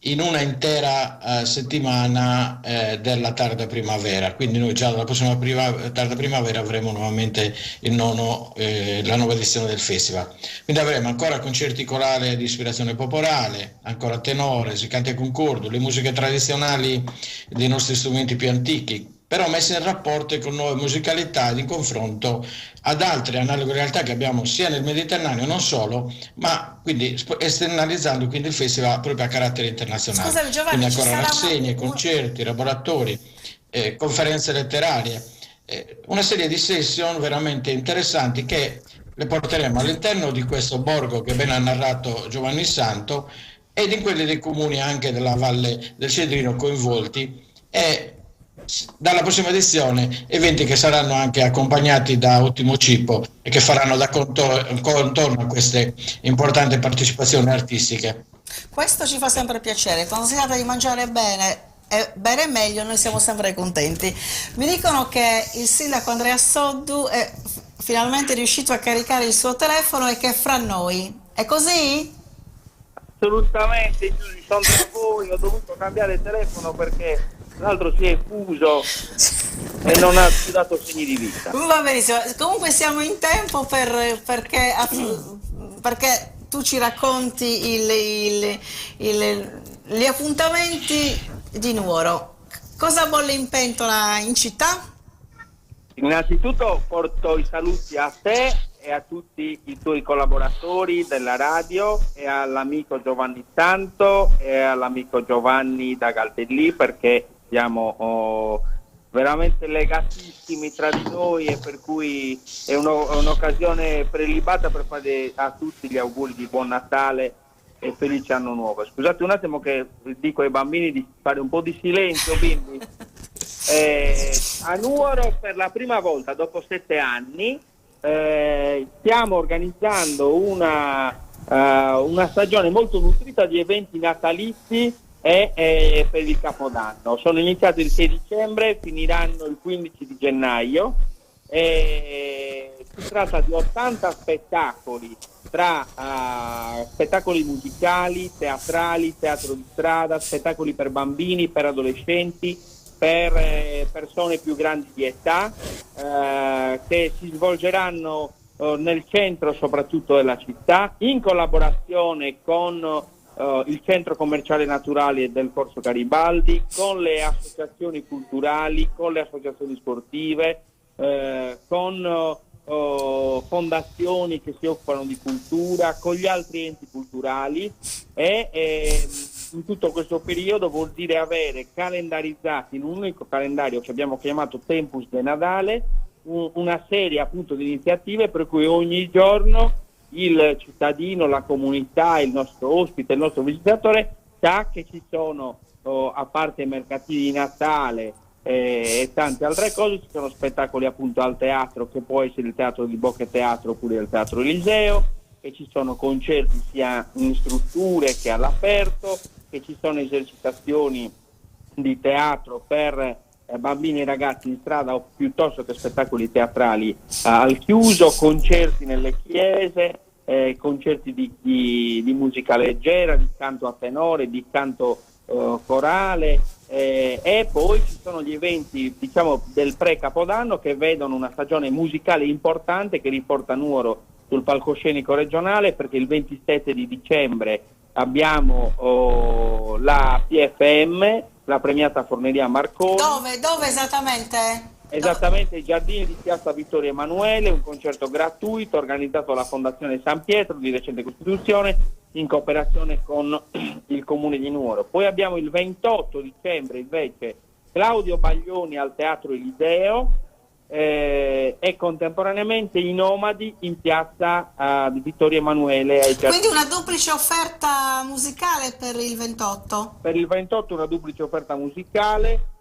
in una intera settimana della tarda primavera, quindi noi già dalla prossima tarda primavera avremo nuovamente la 9ª edizione del festival. Quindi avremo ancora concerti corali di ispirazione popolare, ancora tenore, si canta concordo, le musiche tradizionali dei nostri strumenti più antichi, però messe in rapporto con nuove musicalità di confronto ad altre analoghe realtà che abbiamo sia nel Mediterraneo, non solo, ma quindi esternalizzando quindi il festival proprio a carattere internazionale. Scusami, Giovanni, quindi ancora rassegne, concerti, laboratori, conferenze letterarie, una serie di session veramente interessanti che le porteremo all'interno di questo borgo che ben ha narrato Giovanni Santo ed in quelli dei comuni anche della Valle del Cedrino coinvolti, e dalla prossima edizione eventi che saranno anche accompagnati da ottimo cibo e che faranno da contorno a queste importanti partecipazioni artistiche. Questo ci fa sempre piacere, quando si tratta di mangiare bene e bere meglio noi siamo sempre contenti. Mi dicono che il sindaco Andrea Soddu è finalmente riuscito a caricare il suo telefono e che è fra noi, è così? assolutamente, sono da voi, ho dovuto cambiare il telefono perché l'altro si è fuso e non ha più dato segni di vita. Va benissimo, comunque siamo in tempo perché tu ci racconti gli appuntamenti di Nuoro. Cosa bolle in pentola in città? Innanzitutto porto i saluti a te e a tutti i tuoi collaboratori della radio e all'amico Giovanni Santo e all'amico Giovanni da Galtellì, perché siamo veramente legatissimi tra di noi e per cui è un'occasione prelibata per fare a tutti gli auguri di buon Natale e felice anno nuovo. Scusate un attimo che dico ai bambini di fare un po' di silenzio, bimbi. A Nuoro per la prima volta dopo 7 anni stiamo organizzando una stagione molto nutrita di eventi natalizi e per il Capodanno. Sono iniziati il 6 dicembre, finiranno il 15 di gennaio. Si tratta di 80 spettacoli tra spettacoli musicali, teatrali, teatro di strada, spettacoli per bambini, per adolescenti, per persone più grandi di età, che si svolgeranno nel centro soprattutto della città, in collaborazione con il centro commerciale naturale del Corso Garibaldi, con le associazioni culturali, con le associazioni sportive, con fondazioni che si occupano di cultura, con gli altri enti culturali e in tutto questo periodo vuol dire avere calendarizzati in un unico calendario che abbiamo chiamato Tempus de Nadale una serie appunto di iniziative per cui ogni giorno il cittadino, la comunità, il nostro ospite, il nostro visitatore sa che ci sono, a parte i mercatini di Natale e tante altre cose, ci sono spettacoli appunto al teatro, che può essere il Teatro di Bocca Teatro oppure il Teatro Eliseo, e ci sono concerti sia in strutture che all'aperto, che ci sono esercitazioni di teatro per bambini e ragazzi in strada o piuttosto che spettacoli teatrali al chiuso, concerti nelle chiese, concerti di musica leggera, di canto a tenore, di canto corale, e poi ci sono gli eventi diciamo del pre-Capodanno che vedono una stagione musicale importante che riporta Nuoro sul palcoscenico regionale, perché il 27 di dicembre abbiamo la PFM, la premiata Forneria Marconi. Dove esattamente? Esattamente, ai giardini di Piazza Vittorio Emanuele, un concerto gratuito organizzato dalla Fondazione San Pietro di recente costituzione in cooperazione con il Comune di Nuoro. Poi abbiamo il 28 dicembre invece Claudio Baglioni al Teatro Eliseo e contemporaneamente i Nomadi in Piazza di Vittorio Emanuele. Quindi una duplice offerta musicale per il 28? Per il 28 una duplice offerta musicale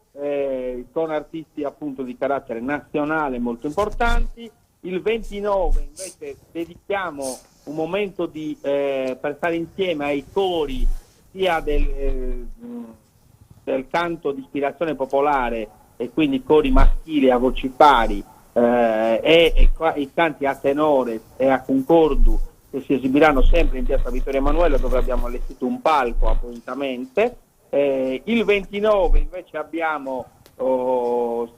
con artisti appunto di carattere nazionale molto importanti. Il 29 invece dedichiamo un momento per stare insieme ai cori sia del canto di ispirazione popolare e quindi cori maschili a voci pari e i canti a tenore e a concordu che si esibiranno sempre in Piazza Vittorio Emanuele, dove abbiamo allestito un palco appositamente. Il 29 invece abbiamo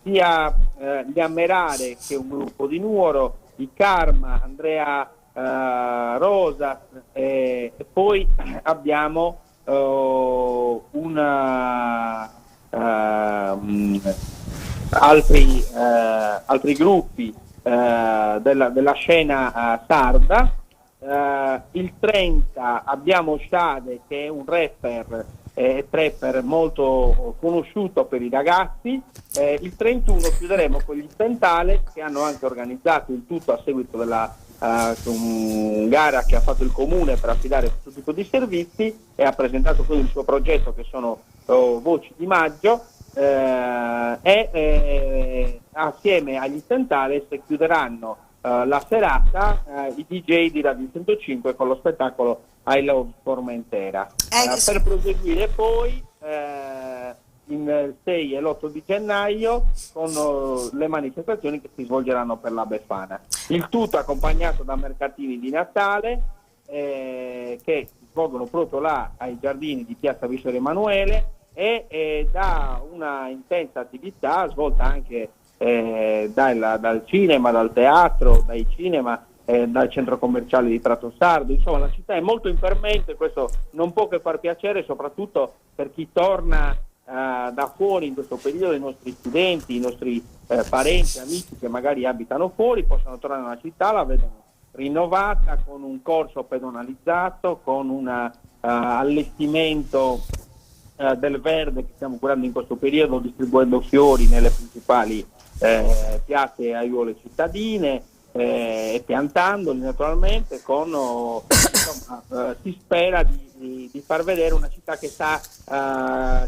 sia gli Ammerare, che è un gruppo di Nuoro, i Karma, Andrea Rosas, e poi abbiamo altri gruppi della scena sarda. Il 30 abbiamo Shade, che è un rapper trapper molto conosciuto per i ragazzi. Il 31 chiuderemo con gli Stentale, che hanno anche organizzato il tutto a seguito della gara che ha fatto il comune per affidare questo tipo di servizi, e ha presentato quindi il suo progetto, che sono Voci di Maggio, e assieme agli Stentales chiuderanno la serata i DJ di Radio 105 con lo spettacolo I Love Formentera. Per proseguire poi il 6 e l'8 di gennaio con le manifestazioni che si svolgeranno per la Befana. Il tutto accompagnato da mercatini di Natale che svolgono proprio là ai giardini di Piazza Vittorio Emanuele e da una intensa attività svolta anche dal cinema, dal teatro, dai cinema, dal centro commerciale di Prato Sardo. Insomma, la città è molto in fermento e questo non può che far piacere, soprattutto per chi torna da fuori in questo periodo. I nostri studenti, i nostri parenti, amici che magari abitano fuori possono tornare nella città, la vedono rinnovata con un corso pedonalizzato, con un allestimento del verde che stiamo curando in questo periodo, distribuendo fiori nelle principali piazze e aiuole cittadine e piantandoli naturalmente si spera di far vedere una città che sta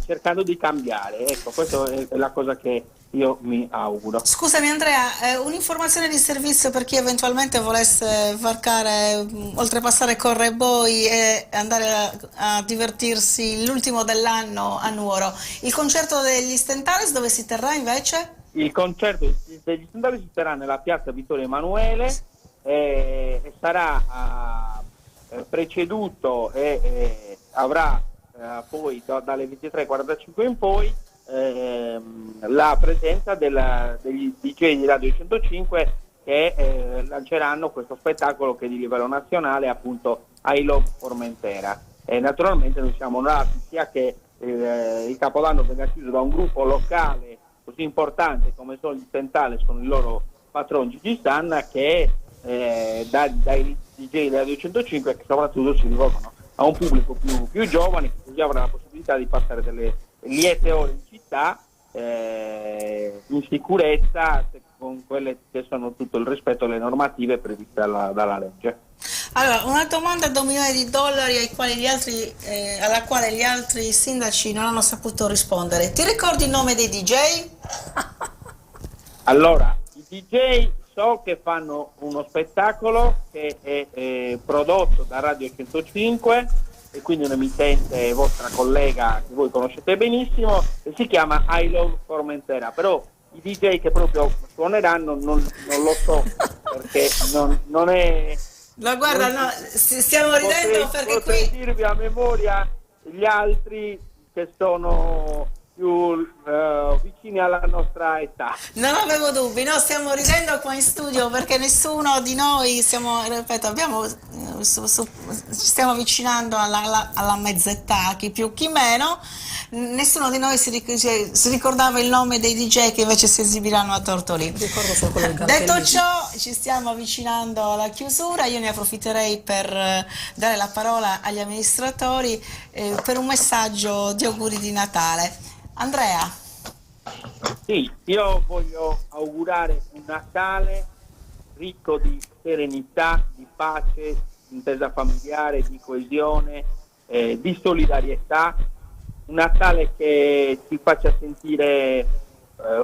cercando di cambiare. Ecco, questa è la cosa che io mi auguro. Scusami Andrea, un'informazione di servizio per chi eventualmente volesse varcare, oltrepassare Correboi e andare a divertirsi l'ultimo dell'anno a Nuoro. Il concerto degli Stentales dove si terrà invece? Il concerto degli Stentales si terrà nella piazza Vittorio Emanuele e sarà preceduto e avrà poi dalle 23:45 in poi la presenza degli DJ di Radio 105 che lanceranno questo spettacolo che è di livello nazionale, appunto I Love Formentera. E naturalmente noi siamo onorati sia che il Capodanno venga chiuso da un gruppo locale così importante come sono gli Stentales con il loro patron Gigi Sanna, che dai DJ della 205 che soprattutto si rivolgono a un pubblico più giovane, che così avrà la possibilità di passare delle liete ore in città in sicurezza, con quelle che sono tutto il rispetto alle normative previste dalla legge. Allora, una domanda da $1 milione alla quale gli altri sindaci non hanno saputo rispondere. Ti ricordi il nome dei DJ? Allora, i DJ so che fanno uno spettacolo che è prodotto da Radio 105 e quindi un'emittente vostra collega che voi conoscete benissimo, e si chiama I Love Formentera, però i DJ che proprio suoneranno non lo so, perché non è... No, guarda, no, stiamo ridendo perché potrei qui... dirvi a memoria gli altri che sono più vicini alla nostra età. Non avevo dubbi, no, stiamo ridendo qua in studio perché nessuno di noi ci stiamo avvicinando alla mezz'età, chi più chi meno. Nessuno di noi si ricordava il nome dei DJ che invece si esibiranno a Tortolì. Detto ciò, ci stiamo avvicinando alla chiusura. Io ne approfitterei per dare la parola agli amministratori per un messaggio di auguri di Natale. Andrea. Sì, io voglio augurare un Natale ricco di serenità, di pace, di intesa familiare, di coesione, di solidarietà. Un Natale che ci faccia sentire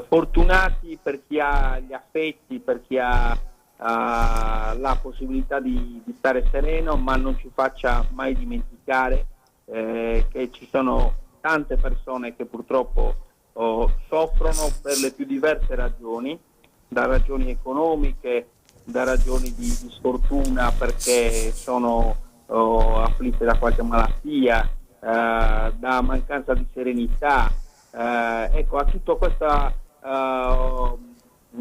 fortunati per chi ha gli affetti, per chi ha la possibilità di stare sereno, ma non ci faccia mai dimenticare che ci sono tante persone che purtroppo soffrono per le più diverse ragioni, da ragioni economiche, da ragioni di sfortuna perché sono afflitte da qualche malattia, da mancanza di serenità, ecco, a tutta questa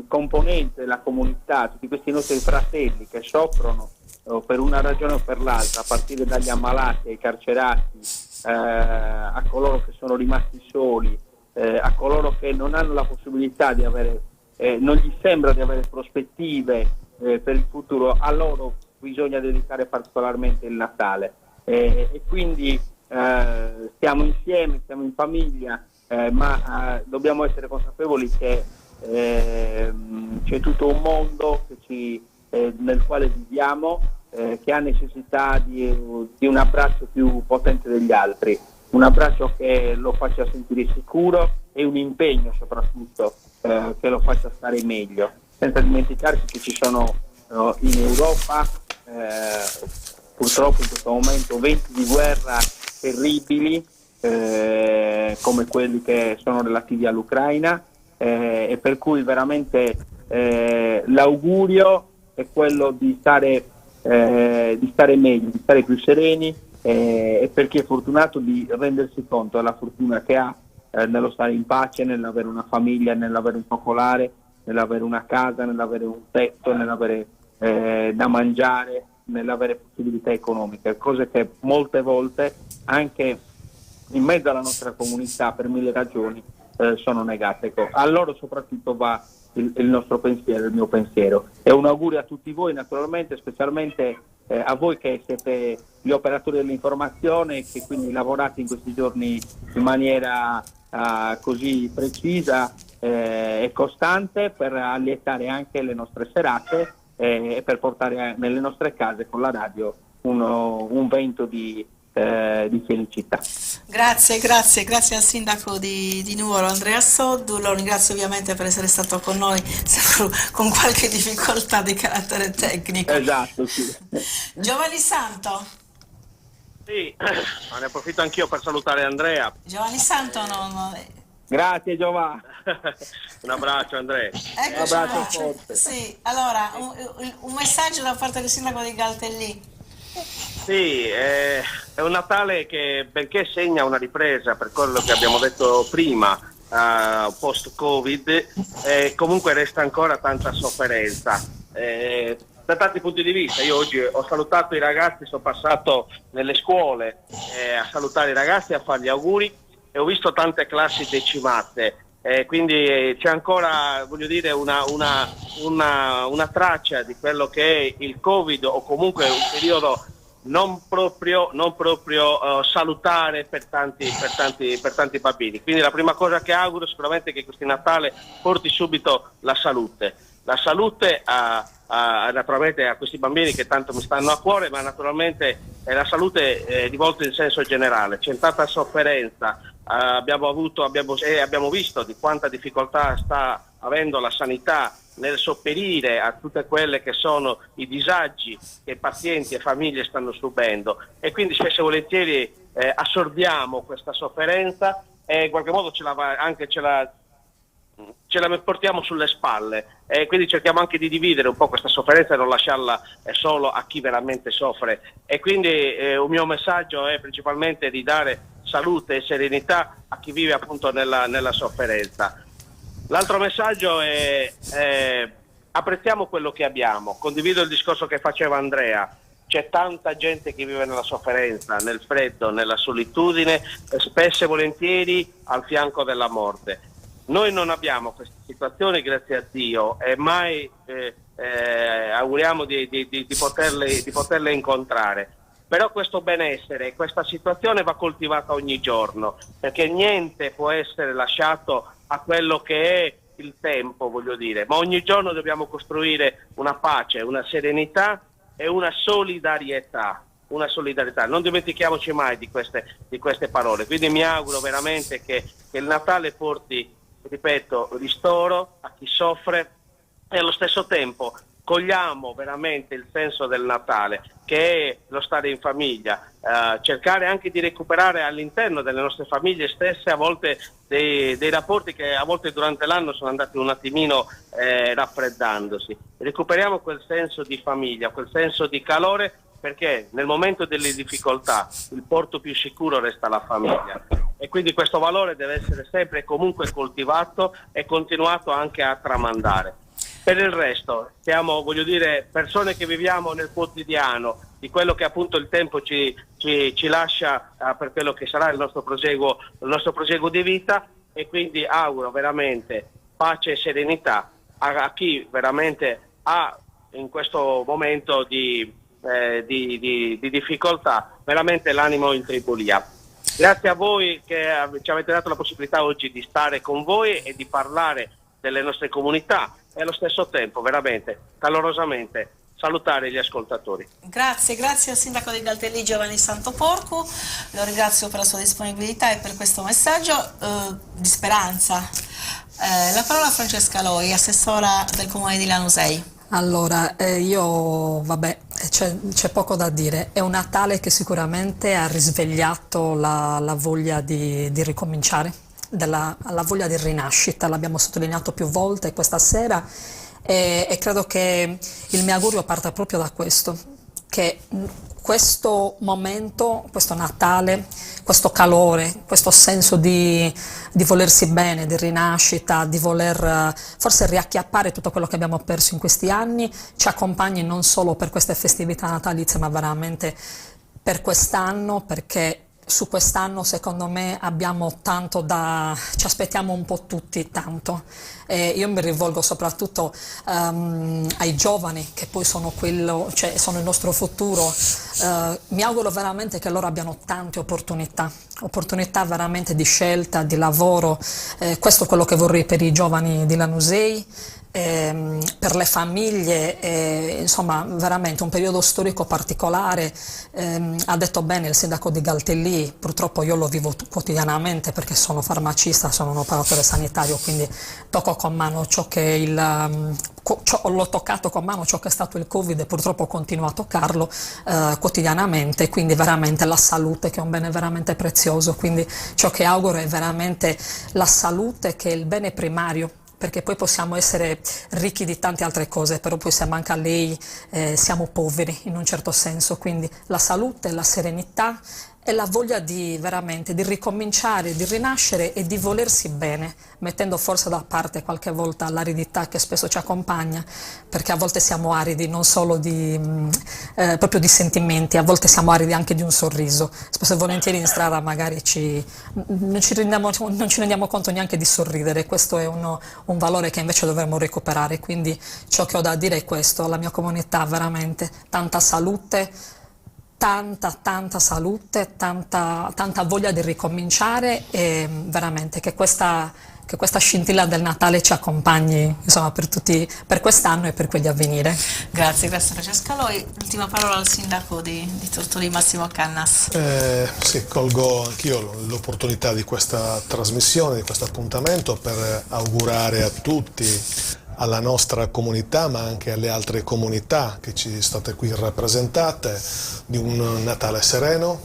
componente della comunità, tutti questi nostri fratelli che soffrono per una ragione o per l'altra, a partire dagli ammalati ai carcerati, a coloro che sono rimasti soli, a coloro che non hanno la possibilità di avere, non gli sembra di avere prospettive per il futuro, a loro bisogna dedicare particolarmente il Natale, e quindi stiamo insieme, stiamo in famiglia, ma dobbiamo essere consapevoli che c'è tutto un mondo nel quale viviamo, che ha necessità di un abbraccio più potente degli altri, un abbraccio che lo faccia sentire sicuro e un impegno soprattutto che lo faccia stare meglio, senza dimenticarci che ci sono in Europa purtroppo in questo momento venti di guerra terribili come quelli che sono relativi all'Ucraina, e per cui veramente l'augurio è quello di stare meglio, di stare più sereni, e per chi è fortunato di rendersi conto della fortuna che ha nello stare in pace, nell'avere una famiglia, nell'avere un focolare, nell'avere una casa, nell'avere un tetto, nell'avere da mangiare, nell'avere possibilità economiche, cose che molte volte anche in mezzo alla nostra comunità per mille ragioni sono negate. Ecco, a loro soprattutto va il nostro pensiero, il mio pensiero. E un augurio a tutti voi naturalmente, specialmente a voi che siete gli operatori dell'informazione e che quindi lavorate in questi giorni in maniera così precisa e costante per allietare anche le nostre serate e per portare nelle nostre case con la radio un vento di felicità. Grazie al sindaco di Nuoro Andrea Soddu, lo ringrazio ovviamente per essere stato con noi con qualche difficoltà di carattere tecnico. Esatto, sì. Giovanni Santo. Sì, ne approfitto anch'io per salutare Andrea. Giovanni Santo Grazie Giovanni. Un abbraccio Andrea. Eccoci, un abbraccio forte. Sì, allora un messaggio da parte del sindaco di Galtellì. Sì, è un Natale che, benché segna una ripresa per quello che abbiamo detto prima, post-Covid, comunque resta ancora tanta sofferenza. Da tanti punti di vista, io oggi ho salutato i ragazzi, sono passato nelle scuole a salutare i ragazzi, a fargli auguri, e ho visto tante classi decimate. Quindi c'è ancora, voglio dire, una traccia di quello che è il Covid, o comunque un periodo non proprio salutare per tanti bambini. Quindi la prima cosa che auguro sicuramente è che questo Natale porti subito la salute naturalmente a questi bambini che tanto mi stanno a cuore, ma naturalmente la salute rivolta in senso generale. C'è tanta sofferenza. Abbiamo visto di quanta difficoltà sta avendo la sanità nel sopperire a tutte quelle che sono i disagi che pazienti e famiglie stanno subendo, e quindi spesso e volentieri assorbiamo questa sofferenza e in qualche modo ce la portiamo sulle spalle, e quindi cerchiamo anche di dividere un po' questa sofferenza e non lasciarla solo a chi veramente soffre. E quindi un mio messaggio è principalmente di dare salute e serenità a chi vive appunto nella sofferenza. L'altro messaggio è apprezziamo quello che abbiamo. Condivido il discorso che faceva Andrea. C'è tanta gente che vive nella sofferenza, nel freddo, nella solitudine, spesso e volentieri al fianco della morte. Noi non abbiamo queste situazioni, grazie a Dio, e mai auguriamo di poterle incontrare. Però questo benessere, questa situazione va coltivata ogni giorno, perché niente può essere lasciato a quello che è il tempo, voglio dire, ma ogni giorno dobbiamo costruire una pace, una serenità e una solidarietà. Non dimentichiamoci mai di queste parole. Quindi mi auguro veramente che il Natale porti, ripeto, ristoro a chi soffre, e allo stesso tempo cogliamo veramente il senso del Natale, che è lo stare in famiglia, cercare anche di recuperare all'interno delle nostre famiglie stesse a volte dei rapporti che a volte durante l'anno sono andati un attimino raffreddandosi. Recuperiamo quel senso di famiglia, quel senso di calore, perché nel momento delle difficoltà il porto più sicuro resta la famiglia, e quindi questo valore deve essere sempre e comunque coltivato e continuato anche a tramandare. Per il resto siamo, voglio dire, persone che viviamo nel quotidiano di quello che appunto il tempo ci lascia per quello che sarà il nostro proseguo di vita, e quindi auguro veramente pace e serenità a chi veramente ha in questo momento di difficoltà veramente l'animo in tribolia. Grazie a voi che ci avete dato la possibilità oggi di stare con voi e di parlare delle nostre comunità, e allo stesso tempo veramente calorosamente salutare gli ascoltatori. Grazie al sindaco di Galtellì Giovanni Santoporcu, lo ringrazio per la sua disponibilità e per questo messaggio di speranza. La parola a Francesca Loi, assessora del comune di Lanusei. Allora, c'è poco da dire. È un Natale che sicuramente ha risvegliato la voglia di ricominciare, la voglia di rinascita, l'abbiamo sottolineato più volte questa sera, e credo che il mio augurio parta proprio da questo, che questo momento, questo Natale, questo calore, questo senso di volersi bene, di rinascita, di voler forse riacchiappare tutto quello che abbiamo perso in questi anni, ci accompagni non solo per queste festività natalizie, ma veramente per quest'anno, perché su quest'anno secondo me abbiamo tanto ci aspettiamo un po' tutti tanto. Io mi rivolgo soprattutto ai giovani che poi sono sono il nostro futuro. Mi auguro veramente che loro abbiano tante opportunità veramente di scelta, di lavoro. Questo è quello che vorrei per i giovani di Lanusei. Per le famiglie, insomma veramente un periodo storico particolare. Ha detto bene il sindaco di Galtellì, purtroppo io lo vivo quotidianamente perché sono farmacista, sono un operatore sanitario, quindi tocco con mano ciò che l'ho toccato con mano ciò che è stato il Covid e purtroppo continuo a toccarlo quotidianamente, quindi veramente la salute, che è un bene veramente prezioso, quindi ciò che auguro è veramente la salute, che è il bene primario, perché poi possiamo essere ricchi di tante altre cose, però poi se manca lei siamo poveri in un certo senso, quindi la salute, la serenità e la voglia di veramente di ricominciare, di rinascere e di volersi bene, mettendo forse da parte qualche volta l'aridità che spesso ci accompagna, perché a volte siamo aridi non solo proprio di sentimenti, a volte siamo aridi anche di un sorriso. Spesso e volentieri in strada magari non ci rendiamo conto neanche di sorridere. Questo è un valore che invece dovremmo recuperare, quindi ciò che ho da dire è questo: alla mia comunità veramente tanta salute, tanta salute, tanta voglia di ricominciare, e veramente che questa scintilla del Natale ci accompagni, insomma, per quest'anno e per quelli a venire. Grazie Francesca Loi. L'ultima parola al sindaco di Tortolì, Massimo Cannas. Sì, colgo anch'io l'opportunità di questa trasmissione, di questo appuntamento, per augurare a tutti, alla nostra comunità ma anche alle altre comunità che ci state qui rappresentate, di un Natale sereno,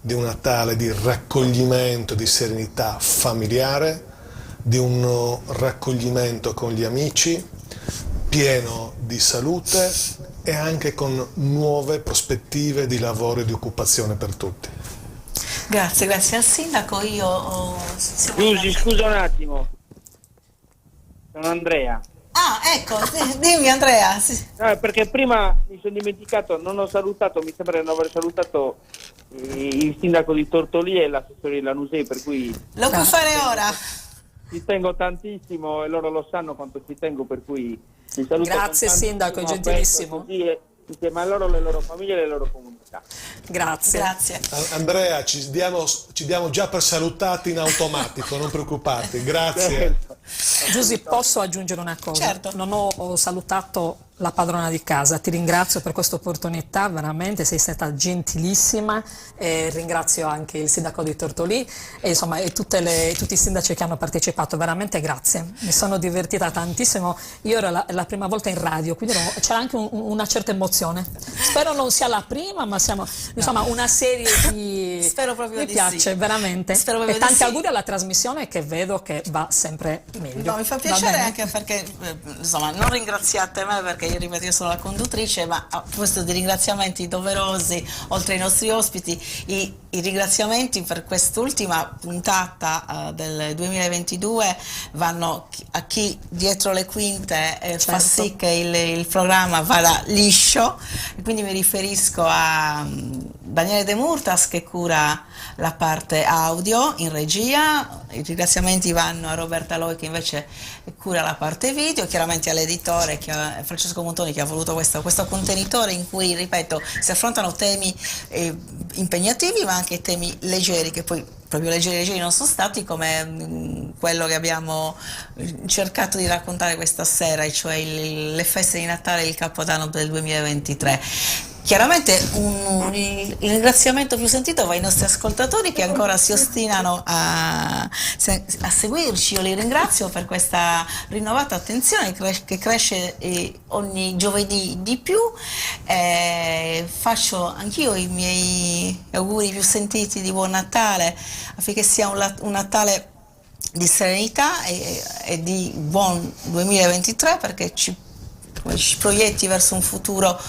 di un Natale di raccoglimento, di serenità familiare, di un raccoglimento con gli amici, pieno di salute e anche con nuove prospettive di lavoro e di occupazione per tutti. Grazie al sindaco. Scusa un attimo, sono Andrea. Ah, ecco, dimmi Andrea. Sì. No, perché prima mi sono dimenticato, non ho salutato, mi sembra di non aver salutato il sindaco di Tortolì e l'assessore di Lanusei, per cui lo puoi fare ora. Ci tengo tantissimo e loro lo sanno quanto ci tengo, per cui mi saluto. Grazie sindaco, è gentilissimo. Insieme a loro, le loro famiglie e le loro comunità. Grazie. Andrea, ci diamo già per salutati in automatico, non preoccuparti, grazie. Giusy, posso aggiungere una cosa? Certo. Non ho salutato la padrona di casa, ti ringrazio per questa opportunità, veramente sei stata gentilissima, e ringrazio anche il sindaco di Tortolì e insomma tutti i sindaci che hanno partecipato, veramente grazie, mi sono divertita tantissimo. Io ero la prima volta in radio, quindi c'era anche una certa emozione, spero non sia la prima, ma siamo insomma una serie di... Spero proprio mi di piace sì. Veramente, e tanti auguri alla trasmissione, che vedo che va sempre meglio. No, mi fa piacere anche perché insomma non ringraziate me, perché io sono la conduttrice, ma a proposito di ringraziamenti doverosi, oltre ai nostri ospiti, i ringraziamenti per quest'ultima puntata del 2022 vanno a chi dietro le quinte fa sì che il programma vada liscio, e quindi mi riferisco a Daniele De Murtas, che cura la parte audio in regia. I ringraziamenti vanno a Roberta Loi, che invece cura la parte video, chiaramente all'editore Francesco Montoni, che ha voluto questo contenitore in cui, ripeto, si affrontano temi impegnativi ma anche temi leggeri, che poi proprio leggeri non sono stati, come quello che abbiamo cercato di raccontare questa sera, cioè le feste di Natale e il Capodanno del 2023. Chiaramente il ringraziamento più sentito va ai nostri ascoltatori che ancora si ostinano a seguirci. Io li ringrazio per questa rinnovata attenzione che cresce ogni giovedì di più. Faccio anch'io i miei auguri più sentiti di buon Natale, affinché sia un Natale di serenità e di buon 2023, perché ci ci proietti verso un futuro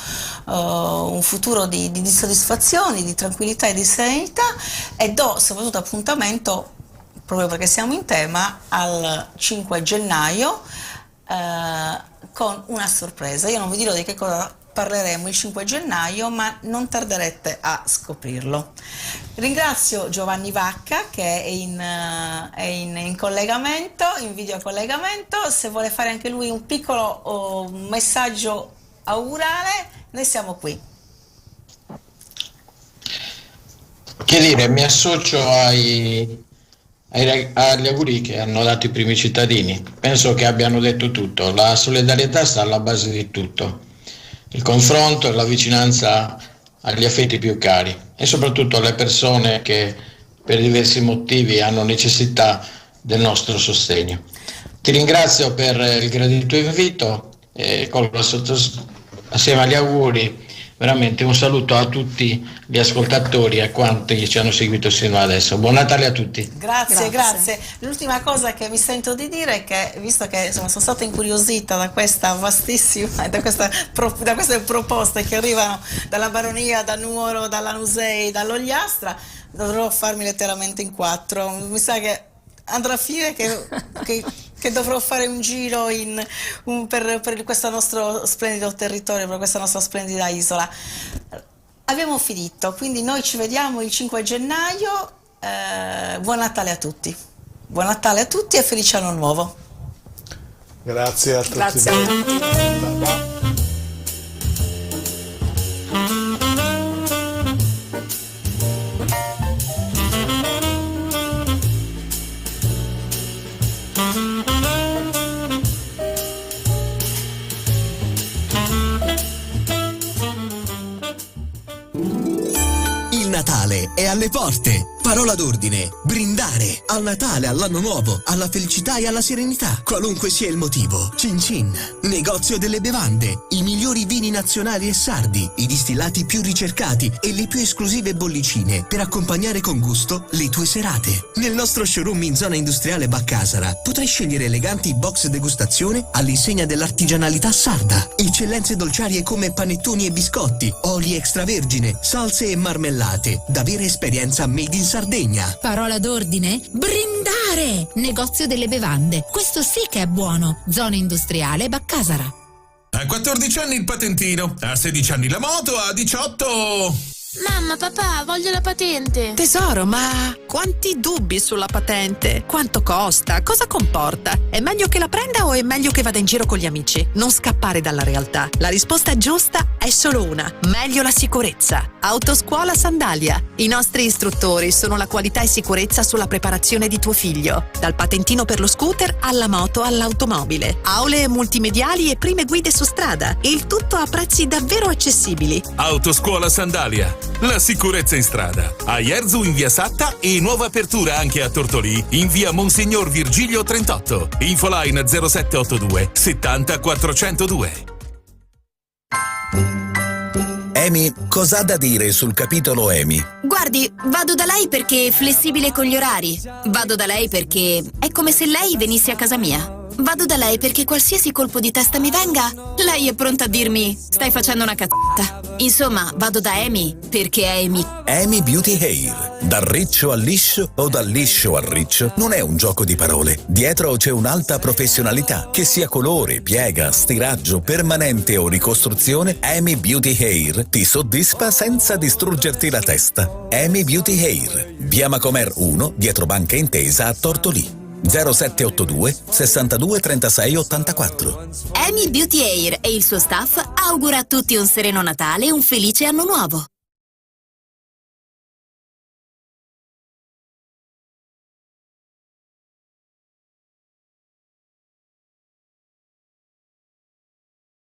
di soddisfazioni, di tranquillità e di serenità, e do soprattutto appuntamento, proprio perché siamo in tema, al 5 gennaio con una sorpresa. Io non vi dirò di che cosa parleremo il 5 gennaio, ma non tarderete a scoprirlo. Ringrazio Giovanni Vacca che è in collegamento, in video collegamento. Se vuole fare anche lui un piccolo messaggio augurale, noi siamo qui. Che dire, mi associo agli auguri che hanno dato i primi cittadini. Penso che abbiano detto tutto. La solidarietà sta alla base di tutto. Il confronto e la vicinanza agli affetti più cari e soprattutto alle persone che per diversi motivi hanno necessità del nostro sostegno. Ti ringrazio per il gradito invito e assieme agli auguri veramente un saluto a tutti gli ascoltatori e a quanti ci hanno seguito sino adesso. Buon Natale a tutti. Grazie. L'ultima cosa che mi sento di dire è che, visto che sono stata incuriosita da questa vastissima, da queste proposte che arrivano dalla Baronia, da Nuoro, dalla Nusei, dall'Ogliastra, dovrò farmi letteralmente in 4. Mi sa che andrà a finire che dovrò fare un giro per questo nostro splendido territorio, per questa nostra splendida isola. Abbiamo finito, quindi noi ci vediamo il 5 gennaio. Buon Natale a tutti. Buon Natale a tutti e felice anno nuovo. Grazie a tutti. Grazie. Il Natale è alle porte. Parola d'ordine: brindare. Al Natale, all'anno nuovo, alla felicità e alla serenità. Qualunque sia il motivo. Cin Cin, negozio delle bevande. I migliori vini nazionali e sardi, i distillati più ricercati e le più esclusive bollicine per accompagnare con gusto le tue serate. Nel nostro showroom in zona industriale Baccasara potrai scegliere eleganti box degustazione all'insegna dell'artigianalità sarda. Eccellenze dolciarie come panettoni e biscotti, oli extravergine, salse e marmellate. Da vera esperienza made in Sardegna. Parola d'ordine: brindare! Negozio delle bevande. Questo sì che è buono. Zona industriale Baccasara. A 14 anni il patentino, a 16 anni la moto, a 18... Mamma, papà, voglio la patente. Tesoro, ma quanti dubbi sulla patente? Quanto costa? Cosa comporta? È meglio che la prenda o è meglio che vada in giro con gli amici? Non scappare dalla realtà. La risposta giusta è solo una: meglio la sicurezza. Autoscuola Sandalia. I nostri istruttori sono la qualità e sicurezza sulla preparazione di tuo figlio. Dal patentino per lo scooter alla moto all'automobile. Aule multimediali e prime guide su strada. Il tutto a prezzi davvero accessibili. Autoscuola Sandalia. La sicurezza in strada. A Ierzu in via Satta e nuova apertura anche a Tortolì in via Monsignor Virgilio 38. Infoline 0782 70 402. EMI, cos'ha da dire sul capitolo EMI? Guardi, vado da lei perché è flessibile con gli orari. Vado da lei perché è come se lei venisse a casa mia. Vado da lei perché qualsiasi colpo di testa mi venga, lei è pronta a dirmi: stai facendo una cazzata. Insomma, vado da Amy perché è Amy. Amy Beauty Hair. Dal riccio al liscio o dal liscio al riccio non è un gioco di parole. Dietro c'è un'alta professionalità. Che sia colore, piega, stiraggio, permanente o ricostruzione, Amy Beauty Hair ti soddisfa senza distruggerti la testa. Amy Beauty Hair. Via Macomer 1, dietro Banca Intesa a Tortolì. 0782 62 36 84. Amy Beauty Hair e il suo staff augura a tutti un sereno Natale e un felice anno nuovo.